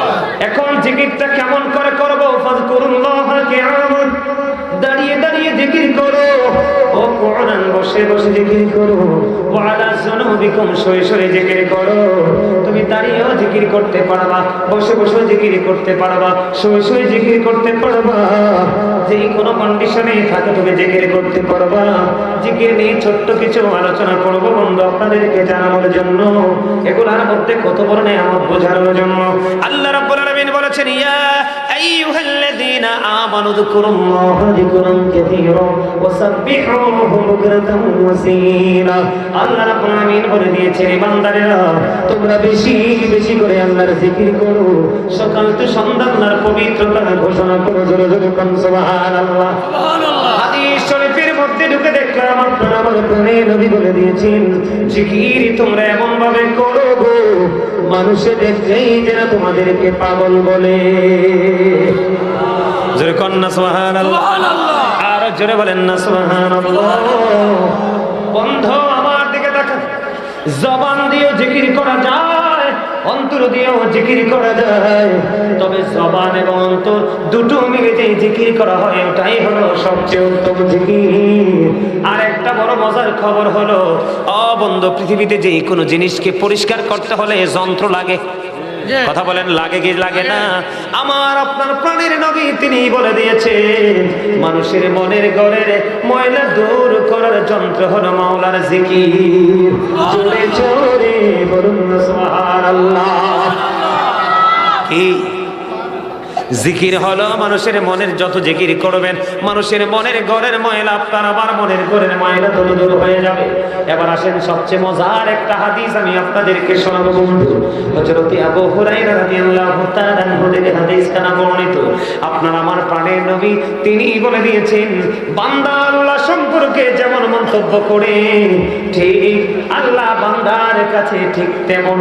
এখন জিকিরটা কেমন করে করব? ফাযকুরুল্লাহা কিয়ামান, দাঁড়িয়ে দাঁড়িয়ে জিকির করো। ও কোরআন বসে বসে জিকির করো। ওয়ালা যুনুবিকুম, শুয়ে শুয়ে জিকির করো। তুমি দাঁড়িয়েও জিকির করতে পারবা, বসে বসে জিকির করতে পারবা, শুয়ে শুয়ে জিকির করতে পারবা, যেই কোনো কন্ডিশনে থাকে তুমি জিকির করতে পারবা। জিকির নিয়ে ছোট্ট কিছু আলোচনা করব বন্ধু আপনাদেরকে জানানোর জন্য, এগুলোর মধ্যে কত বড় নিয়ামত বোঝানোর জন্য। আল্লাহ রাব্বুল আলামিন বলেছেন ইয়া আইয়ুহাল্লাযীনা আমানু যকুরুল্লাহা যিকরান কাসীরা ওয়াসাব্বিহুহু বুকরাতান ওয়াসীলা। আল্লাহ রাব্বুল আলামিন বলে দিয়েছেন ইমানদারেরা তোমরা বেশি বেশি করে আল্লাহর জিকির করো, সকাল থেকে সন্ধ্যা আল্লাহর পবিত্রতা ঘোষণা করো। জোরে জোরে কোন সুবহানাল্লাহ, সুবহানাল্লাহ। হাদিস শরীফের মধ্যে ঢুকে দেখলাম আপনারা আমার প্রাণে নবী বলে দিয়েছেন জিকির তোমরা এমন ভাবে করো গো মানুষে দেখলেই যেন তোমাদেরকে পাগল বলে। জোরে কোন না সুবহানাল্লাহ, আর জোরে বলেন না সুবহানাল্লাহ। বন্ধু আমার দিকে তাকান, জবান দিয়ে জিকির করা যায়, অন্তর দিয়েও জিকির করা যায়, তবে জবান এবং অন্তর দুটো মিলে যে জিকির করা হয় ওটাই হলো সবচেয়ে উত্তম জিকির। আর একটা বড় মজার খবর হলো, বন্ধু, পৃথিবীতে যে কোনো জিনিসকে পরিষ্কার করতে হলে যন্ত্র লাগে। কথা বলেন, লাগে কি লাগে না? আমার আপনার প্রাণের নবী তিনি বলে দিয়েছেন, মানুষের মনের ঘরের ময়লা দূর করার যন্ত্র হলো মাওলার জিকির। জোরে জোরে বলুন সুবহানাল্লাহ। কি জিকির হলো মানুষের মনের, যত জিকির করবেন মানুষের মনের ঘরের ময়লা আপনার আমার মনের ঘরের ময়লা দূর হয়ে যাবে। এবার আসেন সবচেয়ে মজার একটা হাদিস আমি আপনাদেরকে শোনাবো বন্ধু। হযরত আবু হুরায়রা রাদিয়াল্লাহু তাআলা আনহু থেকে হাদিস কানা বর্ণিত। আপনার আমার প্রাণের নবী তিনি বলে দিয়েছেন, বান্দা আল্লাহ সম্পর্কে যেমন মন্তব্য করে ঠিক আল্লাহ বান্দার কাছে ঠিক তেমন।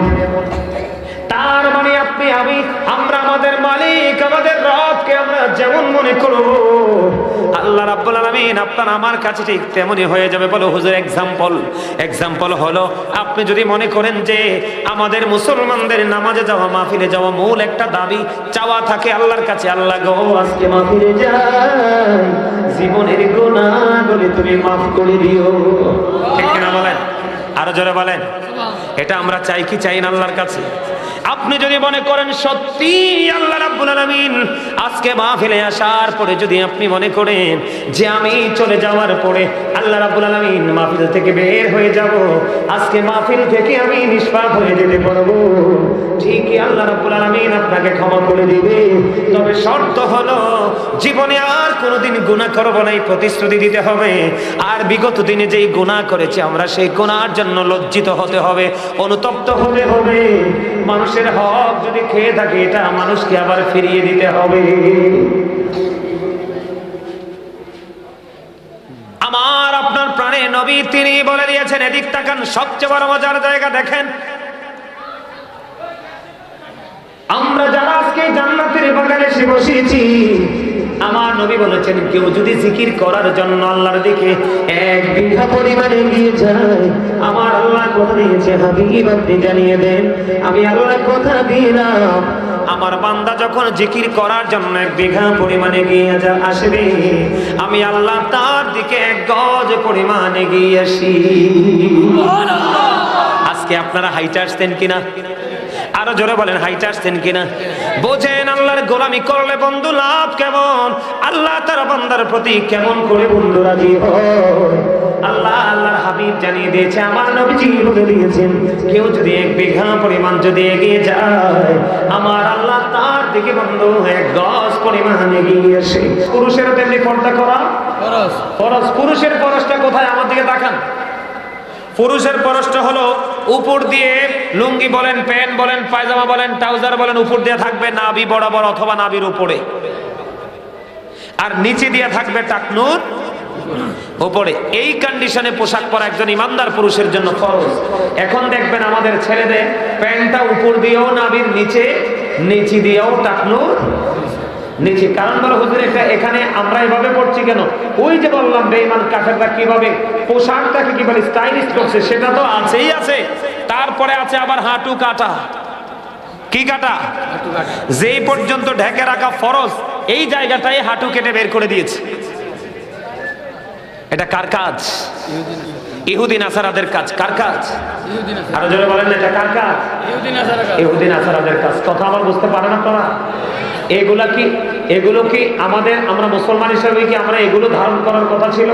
তার মানে আপনি আমি আমরা আমাদের মালিক আমাদের রবকে আমরা যেমন মনে করব, আল্লাহ রাব্বুল আলামিন আপনার আমার কাছে ঠিক তেমনই হয়ে যাবে। বলো হুজুর এক্সাম্পল হলো, আপনি যদি মনে করেন যে আমাদের মুসলমানদের নামাজে যাওয়া মাহফিলে যাওয়া মূল একটা দাবি চাওয়া থাকে আল্লাহর কাছে, আল্লাহ গো আজকে মাহফিলে যাই, জীবনের গুনাহগুলো তুমি মাফ করে দিও। ঠিক কিনা বলেন? আরো জোরে বলেন। এটা আমরা চাই কি চাই না আল্লাহর কাছে? আপনি যদি মনে করেন সত্যি আল্লাহ রাব্বুল আলামিন আজকে মাহফিলে আসার পরে যদি আপনি মনে করেন যে আমি চলে যাওয়ার পরে আল্লাহ রাব্বুল আলামিন মাহফিল থেকে বের হয়ে যাব, আজকে মাহফিল থেকে আমি নিষ্পাপ হয়ে যেতে পারবো, ঠিকই আল্লাহ রাব্বুল আলামিন আপনাকে ক্ষমা করে দিবে। তবে শর্ত হলো জীবনে আর কোনোদিন গুনাহ করব না, এই প্রতিশ্রুতি দিতে হবে। আর বিগত দিনে যেই গুনাহ করেছি আমরা সেই গুনাহর জন্য লজ্জিত হতে হবে, অনুতপ্ত হতে হবে। মানুষের হক যদি খেয়ে থাকে এটা মানুষকে আবার ফিরিয়ে দিতে হবে। আমার আপনার প্রাণে নবী তিনি বলে দিয়েছেন, এদিক তাকান, সবচেয়ে বড় মজার জায়গা দেখেন। আমরা যারা আজকে জান্নাতের বাগানে এসে বসেছি, আমার নবী বলেছেন কেউ যদি জিকির করার জন্য আল্লাহর দিকে 1 বিঘা পরিমাণে এগিয়ে যায়, আমার আল্লাহ কথা দিয়েছে হাবিব আপনি জানিয়ে দেন, আমি আল্লাহ কথা দিলাম আমার বান্দা যখন জিকির করার জন্য 1 বিঘা পরিমাণে এগিয়ে আসবে, আমি আল্লাহ তার দিকে 1 গজ পরিমাণ এগিয়ে আসি। আজকে আপনারা হাইটে আসতেন কিনা? আরো জোরে বলেন, হাইটে আসতেন কিনা? বোঝেন আল্লাহর গোলামি করলে বন্ধু লাভ কেমন, আল্লাহ তার বান্দার প্রতি কেমন করে বন্ধু রাজি হয়। আল্লাহর হাবিব জানিয়ে দিয়েছে, আমার নবীজি বলে দিয়েছেন, কেউ যদি 1 বিঘা পরিমাণ যদি এগিয়ে যায়, আমার আল্লাহ তার দিকে বন্ধু 1 গজ পরিমাণ এগিয়ে আসে। পুরুষেরও তেমনি পর্দা করা ফরজ। পুরুষের ফরজটা কোথায়? আমার দিকে তাকান। পুরুষের পরশটা হলো উপর দিয়ে লুঙ্গি বলেন, প্যান্ট বলেন, পায়জামা বলেন, ট্রাউজার বলেন, উপর দিয়ে থাকবে নাভি বরাবর অথবা নাভির উপরে, আর নিচে দিয়ে থাকবে টাকনুর উপরে। এই কন্ডিশনে পোশাক পরা একজন ইমানদার পুরুষের জন্য ফরজ। এখন দেখবেন আমাদের ছেলেদের প্যান্টটা উপর দিয়েও নাভির নিচে দিয়েও টাকনুর নিচে। কারণ বলো হুজুর এটা এখানে আমরা এভাবে পড়ছি কেন? ওই যে বললাম বেঈমান কাফেররা কিভাবে পোশাকটাকে কিভাবে স্টাইলিশ করছে সেটা তো আছেই আছে, তারপরে আছে আবার হাঁটু কাটা। কি কাটা? যেই পর্যন্ত ঢেকে রাখা ফরজ এই জায়গাটাই হাঁটু কেটে বের করে দিয়েছে। এটা কার কাজ? ইহুদি নাসারাদের কাজ। কার কাজ? আরো জোরে বলেন, এটা কার কাজ? ইহুদি নাসারাদের কাজ। কথা আবার বুঝতে পারেন আপনারা? এগুলো কি আমরা মুসলমান হিসেবে কি আমরা এগুলো ধারণ করার কথা ছিল,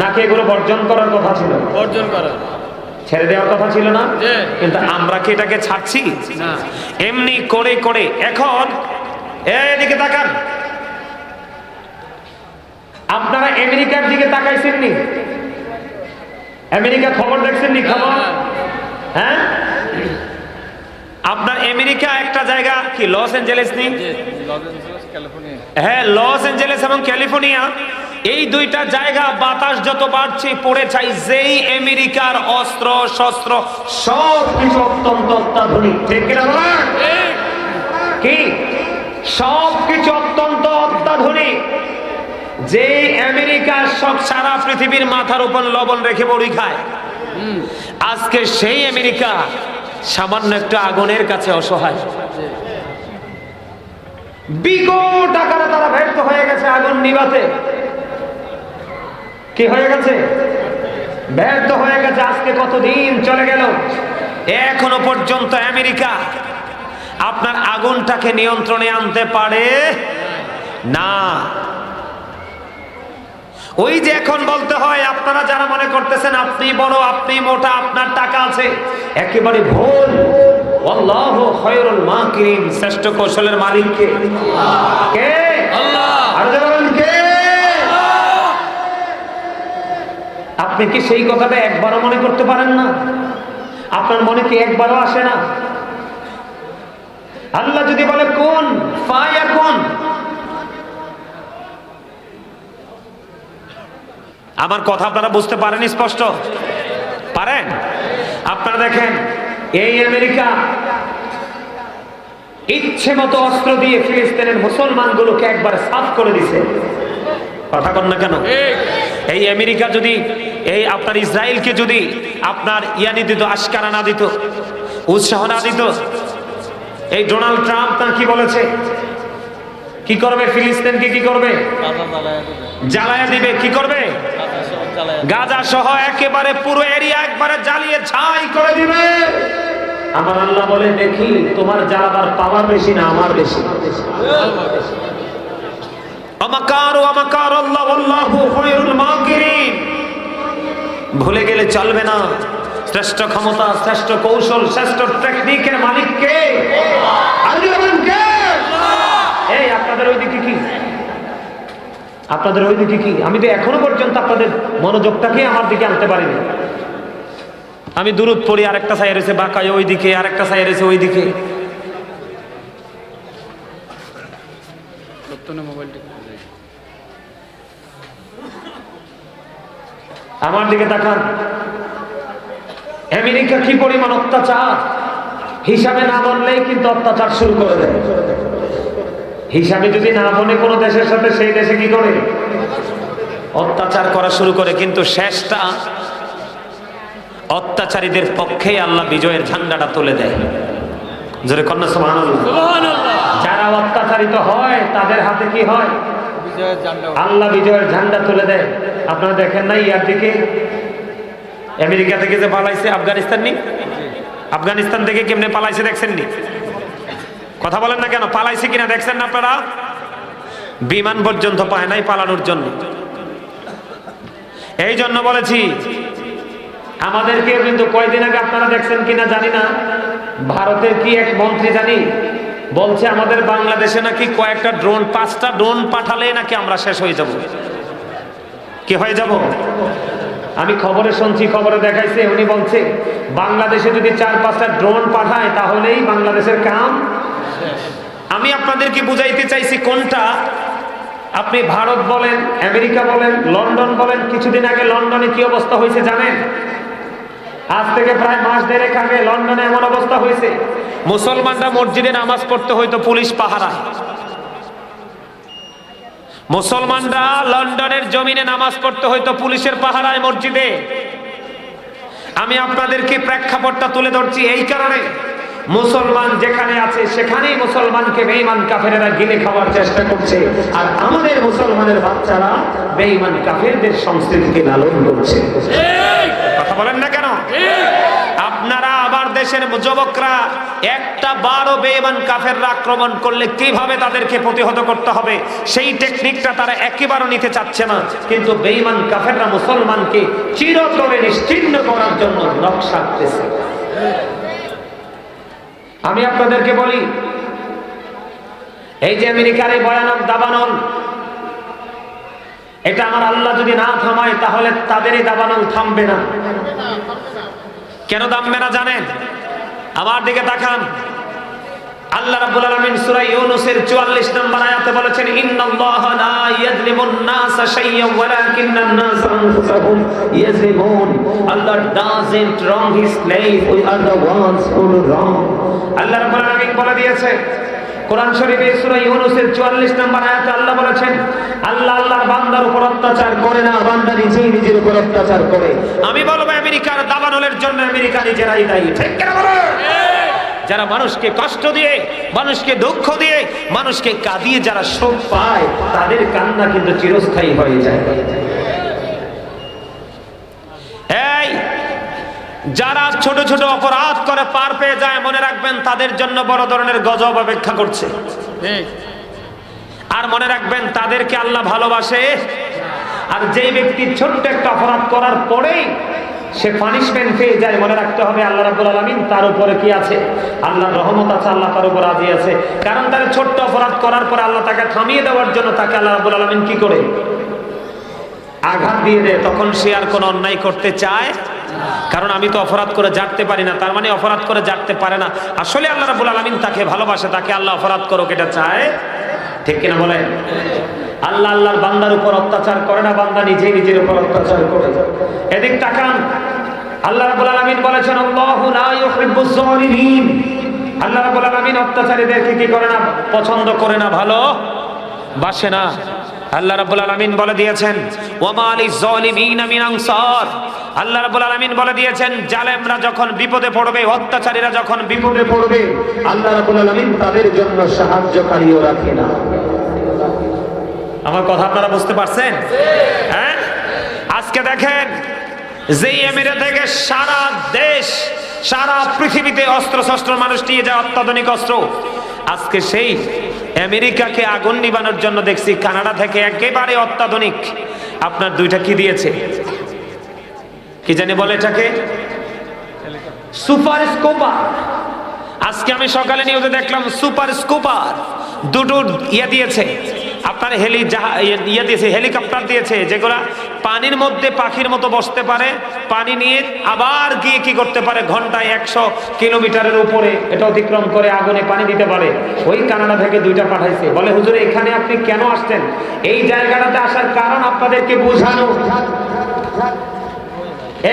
নাকি এগুলো বর্জন করার কথা ছিল? বর্জন করা, ছেড়ে দেওয়ার কথা ছিল না? কিন্তু আমরা কি এটাকে ছাড়ছি? এমনি করে করে এখন এদিকে তাকান, আপনারা আমেরিকার দিকে তাকাইছেন নি? আমেরিকা খবর দেখছেন নি? খবর, হ্যাঁ, আপনার আমেরিকা একটা জায়গা কি লস অ্যাঞ্জেলেস নেই? হ্যাঁ, লস অ্যাঞ্জেলেস এবং ক্যালিফোর্নিয়া, এই দুইটা জায়গা বাতাস যত বাড়ছে পড়ে চাই যেই আমেরিকার অস্ত্র শস্ত্র সব কিছু অত্যন্ত অত্যাধুনিক। ঠিক কিনা বলেন? কি সব কিছু অত্যন্ত অত্যাধুনিক। যে আমেরিকা সব সারা পৃথিবীর মাথার উপর লবণ রেখে বড়ি খায়, আজকে সেই আমেরিকা সামান্য একটু আগুনের কাছে অসহায়। বিকট আকারে তারা ব্যর্থ হয়ে গেছে আগুন নিভাতে। কি হয়ে গেছে? ব্যর্থ হয়ে গেছে। আজকে কতদিন চলে গেল, এখনো পর্যন্ত আমেরিকা আপনার আগুনটাকে নিয়ন্ত্রণে আনতে পারে না। ওই যে এখন বলতে হয়, আপনারা যারা মনে করতেছেন আপনি বড়, আপনি মোটা, আপনার টাকা আছে, একেবারে ভুল। আল্লাহু খায়রুল মাকিরিন, শ্রেষ্ঠ কৌশলের মালিক কে? কে? আল্লাহ। আর বলেন কে? আপনি কি সেই কথাটা একবারও মনে করতে পারেন না? আপনার মনে কি একবারও আসে না? আল্লাহ যদি বলে কোন ফায়াকুন, আমার কথা আপনারা বুঝতে পারেন? স্পষ্ট পারেন? আপনারা দেখেন, এই আমেরিকা ইচ্ছে মতো অস্ত্র দিয়ে ফিলিস্তিনের মুসলমানগুলোকে একবার সাফ করে দিছে। কথা কন না কেন? এই আমেরিকা যদি এই আপনার ইসরায়েলকে যদি আপনার ইয়ানি দিত, আশকারা না দিত, উৎসাহ না দিত, এই ডোনাল্ড ট্রাম্প তা কি বলেছে? কি করবে? ফিলিস্তিনকে কি করবে? জ্বালায়া দিবে। কি করবে? গাজা সহ একেবারে পুরো এরিয়া একবারে জ্বালিয়ে ছাই করে দিবে। আমার আল্লাহ বলে, দেখি তোমার জ্বালাবার পাওয়ার বেশি না আমার বেশি। ভুলে গেলে চলবে না। শ্রেষ্ঠ ক্ষমতা, শ্রেষ্ঠ কৌশল, শ্রেষ্ঠ টেকনিকের মালিক কে? এই আপনাদের ওইদিকে কি? আপনাদের ওইদিকে কি? আমি তো এখনো পর্যন্ত আপনাদের মনোযোগটাকে আমার দিকে আনতে পারিনি। আমি দুরুদ পড়ি, আরেকটা ছায়া রয়েছে বাঁকায় ওইদিকে, আরেকটা ছায়া রয়েছে ওইদিকে। আমার দিকে তাকান। আমেরিকা কি পরিমাণ অত্যাচার, হিসাবে না বললেই কিন্তু অত্যাচার শুরু করে দেয়। হিসাবে যদি না বলে কোনো দেশের সাথে, সেই দেশে কি করে? অত্যাচার করা শুরু করে। কিন্তু শেষটা অত্যাচারীদের পক্ষে আল্লাহ বিজয়ের ঝান্ডাটা তুলে দেয়। জোরে কন্যা সুবহানাল্লাহ। যারা অত্যাচারিত হয় তাদের হাতে কি হয়? আল্লাহ বিজয়ের ঝান্ডা তুলে দেয়। আপনারা দেখেন না ইয়ার দিকে আমেরিকা থেকে যে পালাইছে আফগানিস্তান নি, আফগানিস্তান থেকে কেমনে পালাইছে দেখছেন নি? কথা বলেন না কেন? পালাইছে কিনা দেখছেন না আপনারা? বিমান পর্যন্ত পায় নাই পালানোর জন্য। এই জন্য বলেছি, আমাদেরকে কিন্তু কয়দিন আগে আপনারা দেখছেন কিনা জানি না, ভারতের কি এক মন্ত্রী জানি বলছে আমাদের বাংলাদেশে নাকি কয়েকটা ড্রোন, 5টা ড্রোন পাঠালে নাকি আমরা শেষ হয়ে যাব। কি হয়ে যাব? আমি খবরে শুনছি, খবরে দেখাইছে, উনি বলছে বাংলাদেশে যদি 4-5টা ড্রোন পাঠায় তাহলেই বাংলাদেশের কাম। আমি আপনাদেরকে বুঝাইতে চাইছি কোনটা। আপনি ভারত বলেন, আমেরিকা বলেন, লন্ডন বলেন। কিছুদিন আগে লন্ডনে কি অবস্থা হয়েছে জানেন? আজ থেকে প্রায় মাস দেড়েক আগে লন্ডনে এমন অবস্থা হয়েছে, মুসলমানরা মসজিদে নামাজ পড়তে হয়তো পুলিশ পাহারায়। মুসলমানরা লন্ডনের জমিনে নামাজ পড়তে হয়তো পুলিশের পাহারায় মসজিদে। আমি আপনাদেরকে প্রেক্ষাপটটা তুলে ধরছি এই কারণে, মুসলমান যেখানে আছে সেখানেই মুসলমানকে বেঈমান কাফেরেরা গিলে খাওয়ার চেষ্টা করছে, আর আমাদের মুসলমানের বাচ্চারা বেঈমান কাফেরদের সংস্কৃতিকে লালন করছে। কথা বলেন না কেন? আপনারা আবার দেশের যুবকরা একটা বারও বেঈমান কাফেররা আক্রমণ করলে কিভাবে তাদেরকে প্রতিহত করতে হবে সেই টেকনিকটা তারা একেবারে নিতে চাচ্ছে না। কিন্তু বেঈমান কাফেররা মুসলমানকে চিরতরে নিশ্চিহ্ন করার জন্য নকশা আঁকতেছে। আমি আপনাদেরকে বলি, এই যে আমেরিকার এই ভয়ানক দাবানল, এটা আমার আল্লাহ যদি না থামায় তাহলে তাদের এই দাবানল থামবে না। কেন থামবে না জানেন? আমার দিকে তাকান। আল্লাহ রাব্বুল আলামিন সূরা ইউনূসের 44 নম্বর আয়াতে বলেছেন, ইন্নাল্লাহা লা ইয়াযলিমুন নাসা শাইয়্যান ওয়ালাকিন্নান নাসা আনফুসাহুম ইয়াযলিমুন। আল্লাহ doesn't wrong his slave, we are the ones who wrong। আল্লাহ রাব্বুল আলামিন বলে দিয়েছে কোরআন শরীফে সূরা ইউনূসের 44 নম্বর আয়াতে আল্লাহ বলেছেন, আল্লাহ আল্লাহর আল্লাহর বান্দার উপর অত্যাচার করে না, বান্দা নিজেই নিজের উপর অত্যাচার করে। আমি বলবো আমেরিকার দাবানলের জন্য আমেরিকা নিজেরাই দায়ী, ঠিক কিনা বলেন? যারা মানুষকে কষ্ট দিয়ে, মানুষকে দুঃখ দিয়ে, মানুষকে কাঁদিয়ে যারা সুখ পায়, তাদের কান্না কিন্তু চিরস্থায়ী হয়ে যায়। এই যারা ছোট ছোট অপরাধ করে পার পেয়ে যায়, মনে রাখবেন তাদের জন্য বড় ধরনের গজব অপেক্ষা করছে। আর মনে রাখবেন তাদেরকে আল্লাহ ভালোবাসে। আর যেই ব্যক্তি ছোট্ট একটা অপরাধ করার পরেই সে পানিশমেন্ট পেয়ে যায়, মনে রাখতে হবে আল্লাহ রাব্বুল আলামিন তার উপরে কি আছে? আল্লাহর রহমত আছে, আল্লাহ তার উপর রাজি আছে। কারণ তার ছোট্ট অপরাধ করার পরে আল্লাহ তাকে থামিয়ে দেওয়ার জন্য তাকে আল্লাহ রাব্বুল আলামিন কি করে? আঘাত দিয়ে দেয়। তখন সে আর কোনো অন্যায় করতে চায়, কারণ আমি তো অপরাধ করে জানতে পারি না, তার মানে অপরাধ করে জানতে পারে না। আসলে আল্লাহ রাব্বুল আলামিন তাকে ভালোবাসে, তাকে আল্লাহ অপরাধ করুক এটা চায়, ঠিক কিনা বলেন? আল্লাহ আল্লাহর বান্দার উপর অত্যাচার করে না, বান্দা নিজেই নিজের উপর অত্যাচার করে। এদিক তাকান, আল্লাহ রাব্বুল আলামিন বলেছেন আল্লাহু লা ইউহিব্বুজ জালিমিন। আল্লাহ রাব্বুল আলামিন অত্যাচারীদেরকে কি করে না? পছন্দ করে না, ভালোবাসে না। আল্লাহ রাব্বুল আলামিন বলে দিয়েছেন ওয়া মা লিজ জালিমিনা মিন আনসার। আল্লাহ রাব্বুল আলামিন বলে দিয়েছেন জালেমরা যখন বিপদে পড়বে, অত্যাচারীরা যখন বিপদে পড়বে, আল্লাহ রাব্বুল আলামিন তাদের জন্য সাহায্যকারীও রাখে না। আমার কথা আপনারা বুঝতে পারছেন? হ্যাঁ, আজকে দেখেন যে আমেরিকা থেকে সারা দেশ, সারা পৃথিবীতে অস্ত্র শস্ত্র মানুষ নিয়ে যায়, অত্যাধুনিক অস্ত্র। আজকে সেই আমেরিকাকে আগুন নিবানোর জন্য দেখছি কানাডা থেকে একেবারে অত্যাধুনিক আপনার দুইটা কি দিয়েছে, কি জানি বলে এটাকে, সুপার স্কোপার। আজকে আমি সকালে নিউজে দেখলাম সুপার স্কুপার দুটো দিয়েছে, আপনার দিয়েছে, হেলিকপ্টার দিয়েছে, যেগুলা পানির মধ্যে পাখির মতো বসতে পারে, পানি নিয়ে আবার গিয়ে কি করতে পারে, ঘন্টায় 100 কিলোমিটারের উপরে এটা অতিক্রম করে আগুনে পানি দিতে পারে। ওই কানাডা থেকে দুইটা পাঠাইছে। বলে হুজুর এখানে আপনি কেন আসছেন? এই জায়গাটাতে আসার কারণ আপনাদেরকে বোঝানো,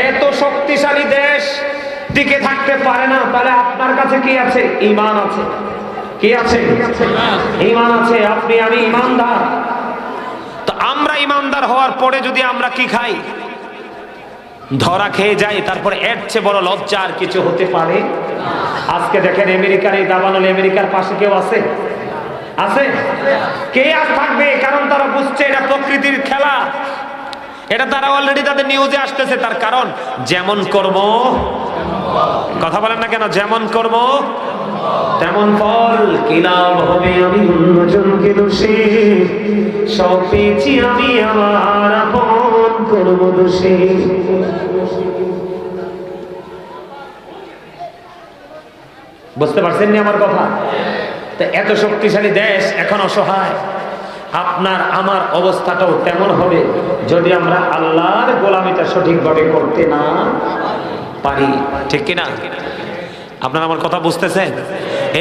এত শক্তিশালী দেশ টিকে থাকতে পারে না, তাহলে আপনার কাছে কি আছে? ঈমান আছে। কি আছে? ঈমান আছে। আপনি আমি ঈমানদার। তো আমরা ঈমানদার হওয়ার পরে যদি আমরা কি খাই, ধরা খেয়ে যাই, তারপরে এর চেয়ে বড় লজ্জা আর কিছু হতে পারে? আজকে দেখেন আমেরিকার এই দাবানল, আমেরিকার পাশে কেউ আছে? আছে? কে আর থাকবে? কারণ তারা বুঝছে এটা প্রকৃতির খেলা, এটা তারা অলরেডি তাদের নিউজে আসতেছে। তার কারণ যেমন কর্ম, কথা বলেন না কেন, যেমন কর্ম তেমন ফল। কি লাভ হবে আমি অন্যজনকে দোষে, সব পেয়েছি আমি আমার আপন কর্ম দোষে। বুঝতে পারছেন নি আমার কথা? তো এত শক্তিশালী দেশ এখন অসহায়। আপনার আমার অবস্থাটাও তেমন হবে যদি আমরা আল্লাহর গোলামিটা সঠিকভাবে করতে না পারি, ঠিক কিনা? আপনারা আমার কথা বুঝতেছেন?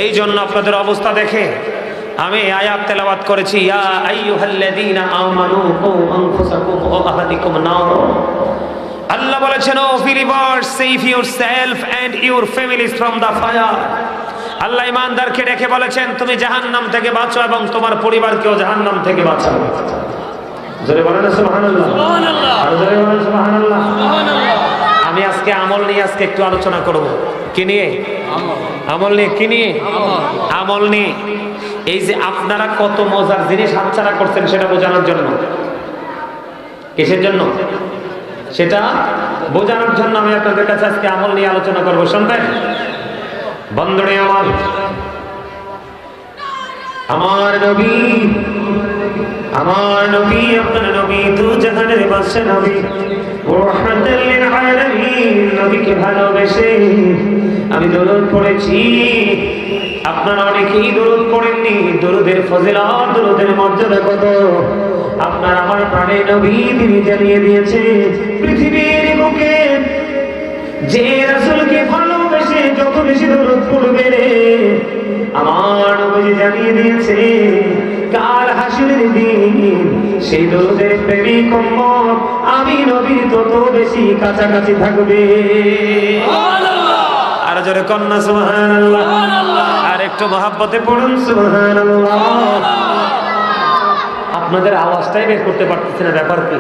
এই জন্য আপনাদের অবস্থা দেখে আমি আয়াত তেলাওয়াত করেছি, ইয়া আইয়ুহাল্লাযীনা আমানু কু আনফুসাকুম ওয়া আহলিকুম নার। আল্লাহ বলেছেন, O believers, save yourself and your families from the fire. আল্লাহ ঈমানদারকে ডেকে বলেছেন তুমি জাহান্নাম থেকে বাঁচো এবং তোমার পরিবারকেও জাহান্নাম থেকে বাঁচাও। জোরে বলেন সুবহানাল্লাহ, সুবহানাল্লাহ, আর জোরে বলেন সুবহানাল্লাহ, সুবহানাল্লাহ। আমি আজকে আমল নিয়ে আজকে একটু আলোচনা করব। কি নিয়ে? আমল নিয়ে। কি নিয়ে? আমল নিয়ে। এই যে আপনারা কত মজার জিনিস হাতছাড়া করছেন সেটা বোঝানোর জন্য। কিসের জন্য? সেটা বোঝানোর জন্য আমি আপনাদের কাছে আজকে আমল নিয়ে আলোচনা করব। শুনবেন? বন্ধুরে আমার, আমার নবী, আমার নবী, আপনার নবী দু জাহানের বাদশা নবী, রাহমাতুল লিল আলামিন, নবীকে ভালোবেসে আমি দরুদ পড়েছি। আপনারা অনেকেই দরুদ পড়েননি। দরুদের ফজিলত, দরুদের মর্যাদা কত আপনার আমার প্রাণের নবী তিনি জানিয়ে দিয়েছে। পৃথিবীর বুকে যে রাসূলকে ভালোবেসে যত বেশি দরুদ পড়বে রে, আমার নবী জানিয়ে দিয়েছে কাল হাসরের দিন সেই দরুদের প্রেমিক উম্মত আমি নবীর তত বেশি কাছাকাছি থাকবে। সুবহানাল্লাহ। আর জোরে কন্না সুবহানাল্লাহ, সুবহানাল্লাহ। আর একটু মহব্বতে পড়ুন সুবহানাল্লাহ। আপনাদের আওয়াজটাই বের করতে পারতেছে না, ব্যাপার কি?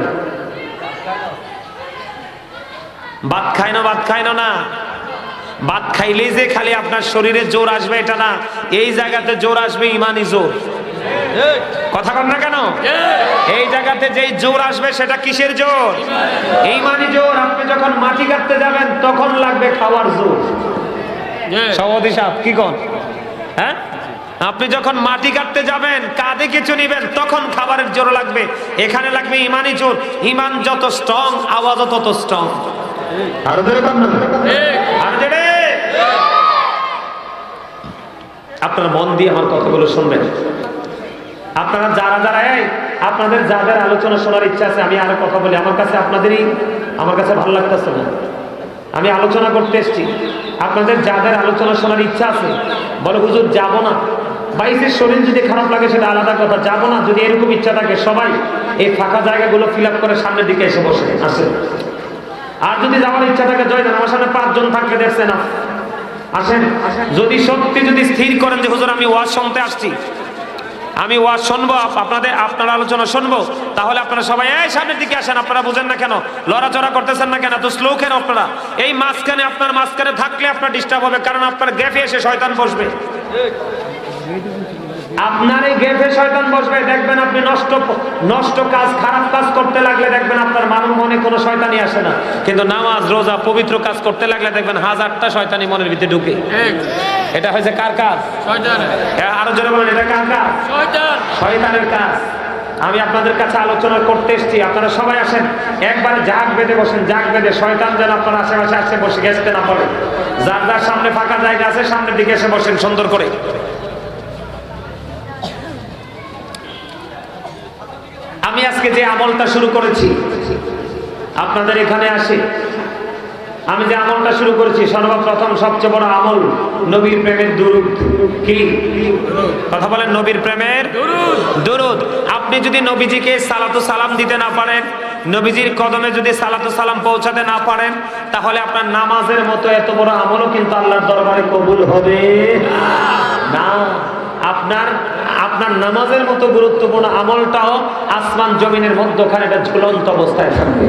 ভাত খাই না, ভাত খাই না, ভাত খাইলেই যে খালি আপনার শরীরে জোর আসবে এটা না, এই জায়গাতে জোর আসবে ইমানি জোর। কথা বল না কেন? এই জায়গাতে যেই জোর আসবে সেটা কিসের জোর? ইমানি জোর। আপনি যখন মাটি কাটতে যাবেন তখন লাগবে খাওয়ার জোর। সভাপতি সাহেব কি কোন? হ্যাঁ, আপনি যখন মাটি কাটতে যাবেন কাঁধে কিছু নিবেন তখন খাবারের জোর লাগবে। এখানে লাগবে ইমানি জোর। ইমান যত স্ট্রং আওয়াজও তত স্ট্রং। আরো জোরে বলুন, আরো জোরে। আপনারা মন দিয়ে আমার কথাগুলো শুনবেন। আপনারা যারা যারা আপনাদের যাদের আলোচনা শোনার ইচ্ছা আছে, আমি আরো কথা বলি। আমার কাছে ভালো লাগতেছে না, আমি আলোচনা করতে এসেছি। আপনাদের যাদের আলোচনা শোনার ইচ্ছা আছে বলে হুজুর যাব না, বাইশের শরীর যদি খারাপ লাগে সেটা আলাদা কথা, যাব না। যদি এরকম ইচ্ছা থাকে সবাই এই ফাঁকা জায়গাগুলো ফিল আপ করে সামনের দিকে এসে বসে আসেন। আর যদি যাওয়ার ইচ্ছা থাকে জয় দেন, আমার সামনে 5 জন থাকলে দেখছেন না, আসেন। যদি সত্যি যদি স্থির করেন যে হুজুর আমি ওয়াজ শুনতে আসছি, আমি ওয়াজ শুনবো, আপনার আলোচনা শুনবো, তাহলে আপনারা সবাই এই সামনের দিকে আসেন। আপনারা বুঝেন না কেন? লড়াচড়া করতেছেন না কেন? তো স্লো কেন আপনারা? এই মাঝখানে আপনার মাঝখানে থাকলে আপনার ডিস্টার্ব হবে, কারণ আপনার গ্যাপে এসে শয়তান বসবে। আপনার এই গ্যাপে শয়তান বসবে, দেখবেন আপনি নষ্ট কাজ, খারাপ কাজ করতে লাগলে দেখবেন আপনার মানব মনে কোনো শয়তানি আসে না, কিন্তু নামাজ রোজা পবিত্র কাজ করতে লাগলে দেখবেন 1000টা শয়তানি মনের ভিতরে ঢুকে। এটা হয়েছে কার কাজ? শয়তানের। আরো জোরে বলেন, এটা কার কাজ? শয়তানের কাজ। আমি আপনাদের কাছে আলোচনা করতে এসেছি, আপনারা সবাই আসেন, একবারে জাগ বেঁধে বসেন, জাগ বেঁধে। শয়তান যেন আপনার আশেপাশে আসে বসে গেছতে না পারে। যার যার সামনে ফাঁকা জায়গা আছে সামনের দিকে এসে বসেন সুন্দর করে। আমি আজকে যে আমলটা শুরু করেছি আপনাদের এখানে আসে, আমি যে আমলটা শুরু করেছি সর্বপ্রথম সবচেয়ে বড় আমল নবীর প্রেমের দুরূদ। কি কথা বলেন? নবীর প্রেমের দুরূদ। আপনি যদি নবীজিকে সালাতু সালাম দিতে না পারেন, নবীজির কদমে যদি সালাতু সালাম পৌঁছাতে না পারেন, তাহলে আপনার নামাজের মতো এত বড় আমলও কিন্তু আল্লাহর দরবারে কবুল হবে না। আপনার নামাজের মতো গুরুত্বপূর্ণ আমলটাও আসমান জমিনের মধ্যখানে এটা ঝুলন্ত অবস্থায় থাকবে।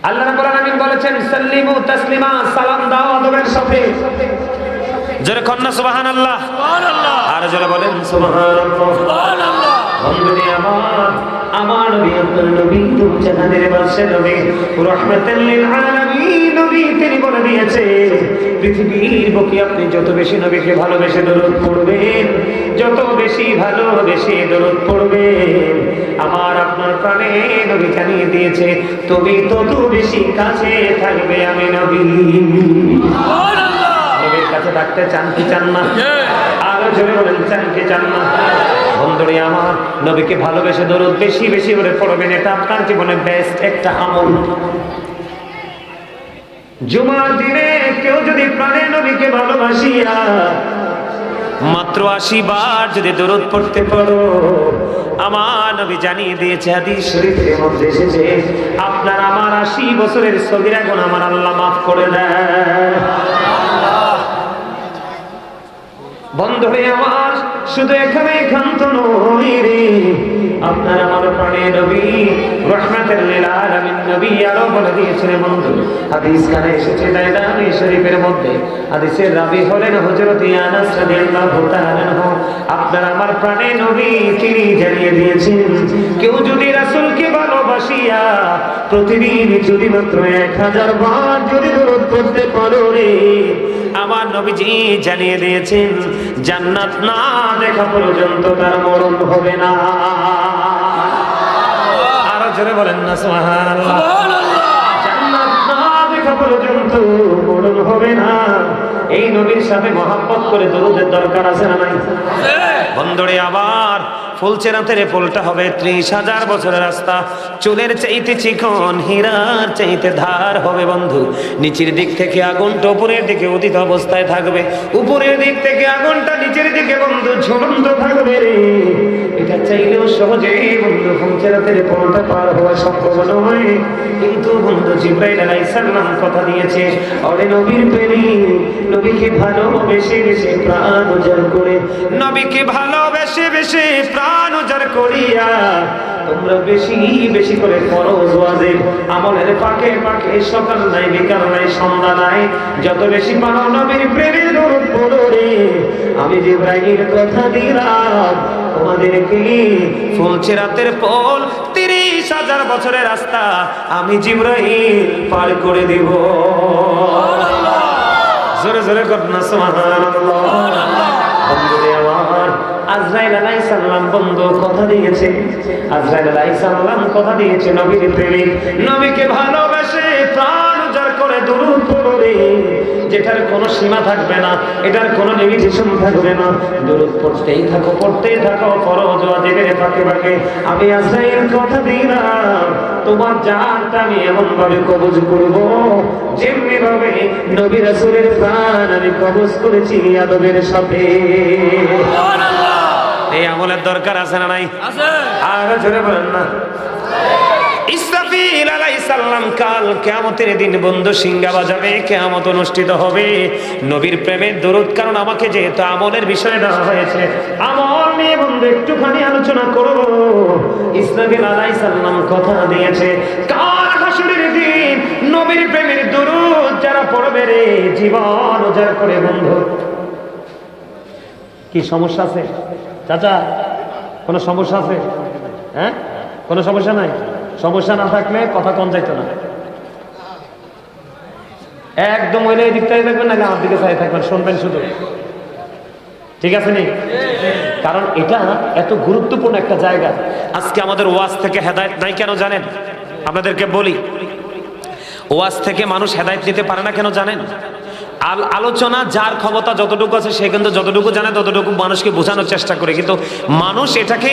আল্লাহ রাব্বুল আলামিন বলেছেন সাল্লিমু তাসলিমা, সালাম দাও আদবের সাথে। জোরে কর না সুবহানাল্লাহ। সুবহানাল্লাহ। আর জোরে বলেন সুবহানাল্লাহ। সুবহানাল্লাহ। বন্ধুরে আমার নবী, আপনার নবী, জাহানের বাদশা নবী, রাহমাতাল লিল আলামিন নবী, তিনি বলে দিয়েছে পৃথিবীর বুকে আপনি যত বেশি নবীকে ভালোবেসে দরুদ পড়বেন, যত বেশি ভালোবেসে দরুদ পড়বেন, আমার আপনার প্রাণে নবী জানিয়ে দিয়েছে তুমি তত বেশি কাছে থাকবে আমি নবী। সুবহানাল্লাহ। নবীর কাছে থাকতে চান কি চান না? আর জোরে বলেন, চান কি চান না? বন্ধুরে আমার, নবীকে ভালোবেসে দরুদ বেশি বেশি করে পড়বেন, এটা আপনার জীবনের বেস্ট একটা আমল। জুমার দিনে কেউ যদি প্রাণে নবীকে ভালোবাসিয়া মাত্র 80 বার যদি দরুদ পড়তে পারো, আমার নবী জানিয়ে দিয়েছে হাদিস শরীফের মধ্যে এসেছে আপনার আমার 80 বছরের সগীরা গুনাহ আমার আল্লাহ মাফ করে দেয়। বন্ধুরে আমার, শুধু এখানে ক্ষান্ত নই রে, আপনার আমার প্রাণের নবী রাহমাতুল লিল আলামিন নবী আরো বলে দিয়েছেন বন্ধু, হাদিস কানে এসেছে দাইলামি শরীফের মধ্যে। হাদিসের রাবী হলেন হযরত আনাস রাদিয়াল্লাহু তাআলা আনহু। আপনার আমার প্রাণের নবী তিনি জানিয়ে দিয়েছেন কেউ যদি রাসূলকে ভালোবাসিয়া প্রতিদিন যদি মাত্র 1000 বার যদি দরুদ পড়তে পারো রে, আমার নবীজি জানিয়ে দিয়েছেন জান্নাত না দেখা পর্যন্ত তার মরণ হবে না। আরো জোরে বলেন না সুবহানাল্লাহ। জান্নাত না দেখা পর্যন্ত মরণ হবে না। এই নবীর সাথে মহব্বত করে দরুদের দরকার আছে না নাই? বন্ধুরে আবার ফুলচেরাতের ফুলটা হবে 30,000 বছরের রাস্তা, চুলের চাইতে চিকন হীরার চাইতে ধার হবে বন্ধু। নিচের দিক থেকে আগুনটা উপরের দিকে উদিত অবস্থায় থাকবে, উপরের দিক থেকে আগুনটা নিচের দিকে বন্ধু ঝুলন্ত থাকবে রে। এটা চাইলেও সহজে বন্ধু ফুলচেরাতের ফুলটা পার হওয়া সম্ভব নয়, কিন্তু বন্ধু জিবরাইল আলাইহিস সালাম কথা দিয়েছে ওরে নবীর প্রেমিক, নবীকে ভালোবেসে বেশে প্রাণ উজাড় করে, নবীকে ভালোবেসে বেশে প্রাণ করিয়া তোমরা বেশি বেশি করে ফরজ ওয়াজিব আমলের ফাঁকে ফাঁকে সকাল নাই বিকাল নাই সন্ধ্যা নাই যত বেশি পারো নবীর প্রেমের দরুদ পড়ো রে। আমি জিবরাইল কথা দিলাম তোমাদেরকে ফুলচেরাতের পল 30,000 বছরের রাস্তা আমি জিবরাইল পার করে দিব। জোরে জোরে করনা সুবহানাল্লাহ। বন্ধুরে আমার, আজরাইল আলাইহিস সালাম বন্ধু কথা দিয়েছে, আজরাইল আলাইহিস সালাম কথা দিয়েছে নবীর প্রেমিক, নবীকে ভালোবেসে প্রাণ উজাড় করে দরুদ পড়বে, যেটার কোনো সীমা থাকবে না, এটার কোনো লিমিটেশন থাকবে না। দরুদ পড়তেই থাকো ফরজ ওয়াজিবের ফাঁকে ফাঁকে। আমি আজরাইল কথা দিলাম তোমার জানটা আমি এমন ভাবে কবজ করব যেমনি ভাবে নবী রাসূলের প্রাণ আমি কবজ করেছি আদবের সাথে। এই আমলের দরকার আছে না নাই? আছে। আর জোরে বলেন না। ইসরাফিল আলাইহিস সালাম কাল কিয়ামতের দিন বন্ধু সিংহা বাজাবে, কিয়ামত অনুষ্ঠিত হবে নবীর প্রেমের দরুদ। কারণ আমাকে যেহেতু আমলের বিষয় দেওয়া হয়েছে, আমল নিয়ে বন্ধু একটুখানি আলোচনা করব। ইসরাফিল আলাইহিস সালাম কথা দিয়েছে কাল হাসরের দিন নবীর প্রেমের দরুদ যারা পড়বে রে জীবন উজাড় করে। বন্ধু কি সমস্যা আছে চাচা? কোনো সমস্যা আছে? হ্যাঁ, কোনো সমস্যা নাই? সমস্যা না থাকলে কথা কম যাইতো না। একদম ওই এই দিকটাই থাকবেন, নাকি আমার দিকে চাই থাকবেন, শুনবেন শুধু, ঠিক আছে নি? কারণ এটা এত গুরুত্বপূর্ণ একটা জায়গা। আজকে আমাদের ওয়াজ থেকে হেদায়েত নাই কেন জানেন? আপনাদেরকে বলি, ওয়াজ থেকে মানুষ হেদায়েত নিতে পারে না কেন জানেন? আলোচনা যার ক্ষমতা যতটুকু আছে সে কিন্তু যতটুকু জানে ততটুকু মানুষকে বোঝানোর চেষ্টা করে, কিন্তু মানুষ এটাকে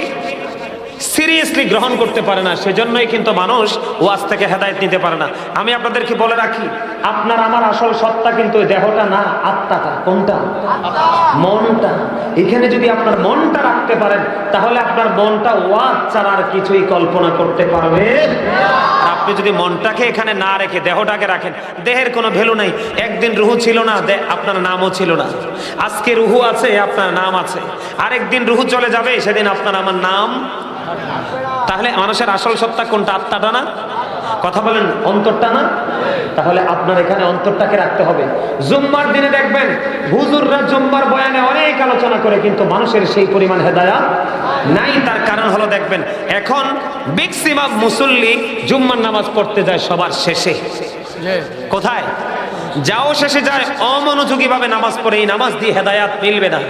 সিরিয়াসলি গ্রহণ করতে পারে না। সেজন্যই কিন্তু মানুষ ওয়াজ থেকে হেদায়েত নিতে পারে না। আমি আপনাদেরকে বলে রাখি, আপনার আমার আসল সত্তা কিন্তু দেহটা না, আত্মাটা। কোনটা? মনটা। এখানে যদি আপনার মনটা রাখতে পারেন তাহলে আপনার মনটা ওয়াজ ছাড়া আর কিছুই কল্পনা করতে পারবে। আর আপনি যদি মনটাকে এখানে না রেখে দেহটাকে রাখেন, দেহের কোনো ভ্যালু নাই। একদিন রুহু ছিল না, আপনার নামও ছিল না। আজকে রুহু আছে, আপনার নাম আছে। আরেকদিন রুহু চলে যাবে, সেদিন আপনার আমার নাম। তাহলে মানুষের আসল সত্তা কোনটা? আত্মাটা না? কথা বলেন, অন্তরটা না? তাহলে আপনার এখানে অন্তরটাকে রাখতে হবে। জুম্মার দিনে দেখবেন হুজুররা জুম্মার বয়ানে অনেক আলোচনা করে, কিন্তু মানুষের সেই পরিমাণ হেদায়েত নাই। তার কারণ হলো দেখবেন এখন ম্যাক্সিমাম মুসল্লি জুম্মার নামাজ পড়তে যায় সবার শেষে। কোথায়? যাও শেষে যায়, অমনোযোগী ভাবে নামাজ পড়ে। এই নামাজ দিয়ে হেদায়েত মিলবে না।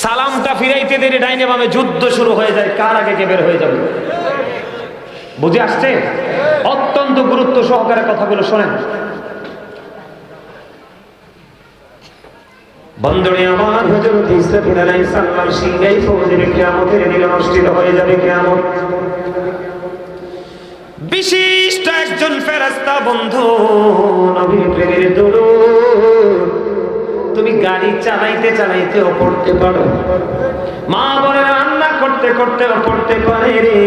সালামটা ফিরাইতে দেরি ডাইনে বামে যুদ্ধ শুরু হয়ে যায়, কার আগে কে বের হয়ে যাবে। বুঝে আসছে? অত্যন্ত গুরুত্ব সহকারে কথাগুলো শোনেন। বন্ধুরে আমার, হযরত ইসরাফিল আলাইহিস সালাম সিংহাই ফৌজের কিয়ামতের দিন অনুষ্ঠিত হয়ে যাবে। কিয়ামত বিশিষ্ট একজন ফেরেশতা বন্ধু নবীর প্রেমের দরুদ তুমি গাড়ি চালাইতে চালাইতেও পড়তে পারো, মা বলে রান্না করতে করতেও পড়তে পারে রে।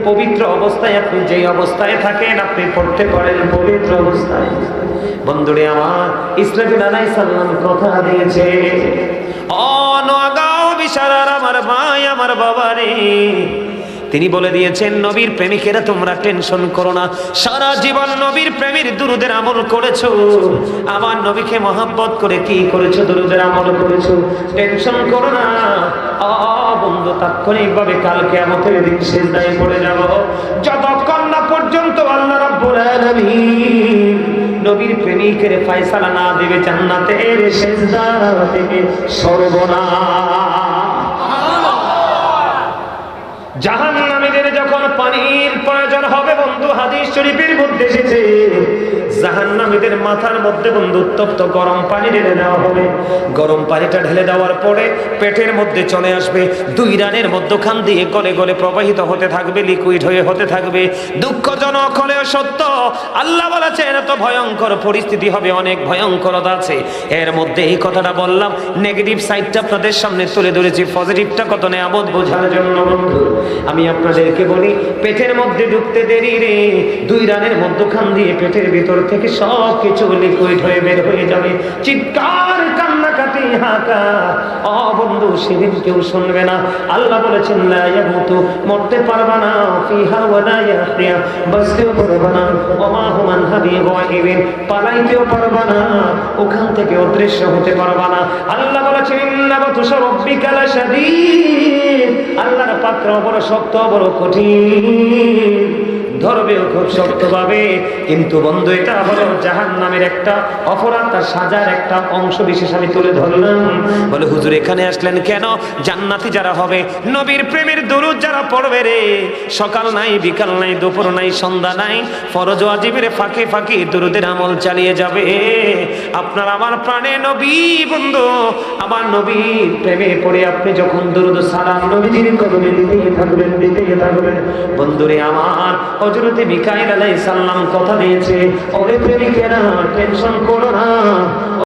পবিত্র অবস্থায় আপনি যেই অবস্থায় থাকেন আপনি পড়তে পারেন পবিত্র অবস্থায়। বন্ধুরে আমার, ইসরাফিল আলাইহিস সালাম কথা দিয়েছে, অনগাও বিশারার আমার ভাই আমার বাবা রে। তিনি বলে দিয়েছেন, নবীর প্রেমিকেরা তোমরা টেনশন করো না। সারা জীবন নবীর প্রেমের দুরুদের আমল করেছো, আমার নবীকে মহব্বত করে কি করেছো? দুরুদের আমল করেছো। টেনশন করো না বন্ধু, তাৎক্ষণিকভাবে কাল কিয়ামতের দিন সিজদায় পড়ে যাব। যতক্ষণ না পর্যন্ত আল্লাহ রাব্বুল আলামিন নবীর প্রেমিকের ফয়সালা না দিবে জান্নাতের সিজদা থেকে সরব না। জাহান্নামীদের যখন পানির প্রয়োজন হবে বন্ধু, হাদিস শরীফের মধ্যে এসেছে জাহান্নামীদের মাথার মধ্যে বন্ধু উত্তপ্ত গরম পানি ঢেলে দেওয়া হবে। গরম পানিটা ঢেলে দেওয়ার পরে পেটের মধ্যে চলে আসবে, দুই রানের মধ্যখান দিয়ে গলে গলে প্রবাহিত হতে থাকবে, লিকুইড হয়ে হতে থাকবে। দুঃখজনক হলেও সত্য, আল্লাহ বলেছেন এত ভয়ঙ্কর পরিস্থিতি হবে, অনেক ভয়ঙ্করতা আছে। এর মধ্যে এই কথাটা বললাম, নেগেটিভ সাইডটা আপনাদের সামনে তুলে ধরেছি, পজিটিভটা কত নেয়ামত বোঝার জন্য। বন্ধু আমি আপনাদেরকে বলি, পেটের মধ্যে ঢুকতে দেরি রে, 2 রানের মধ্যখান দিয়ে পেটের ভিতর থেকে সব কিছু লিকুইড হয়ে বের হয়ে যাবে। চিৎকার, কান্নাকাটি, হাঁকা, ও বন্ধু সেদিন কেউ শুনবে না। আল্লাহ বলেছেন লা ইয়ামুতু, মরতে পারবা না, ফিহা ওয়ালা ইয়াহইয়া, বাঁচতেও পারবা না, ওমা হুম আনহা বিগাইবিন, পালাইতেও পারবা না, ওখান থেকে অদৃশ্য হতে পারবা না। আল্লাহ বলেছেন ইন্না বাতুশা রাব্বিকা লাশাদীদ, আল্লাহর পাকড় বড় শক্ত, বড় কঠিন, ধরবেও খুব শক্তভাবে। কিন্তু বন্ধু এটা হলো জাহান্নামের একটা অপরাধ, তার সাজার একটা অংশ বিশেষ আমি তুলে ধরলাম। বলে হুজুর এখানে আসলেন কেন? জান্নাতি যারা হবে, নবীর প্রেমের দরুদ যারা পড়বে রে, সকাল নাই, বিকাল নাই, দুপুর নাই, সন্ধ্যা নাই, ফরজ ওয়াজিবের ফাঁকে ফাঁকে দরুদের আমল চালিয়ে যাবে। আপনার আমার প্রাণে নবী বন্ধু, আমার নবীর প্রেমে পড়ে আপনি যখন দরুদ সালাম নবীজির কদমে দিতেই থাকবেন, দিতেই থাকবেন। বন্ধুরে আমার, হযরতে মিকাইল আলাইহিস সালাম কথা দিয়েছে, ওরে প্রেমিকেরা টেনশন করো না,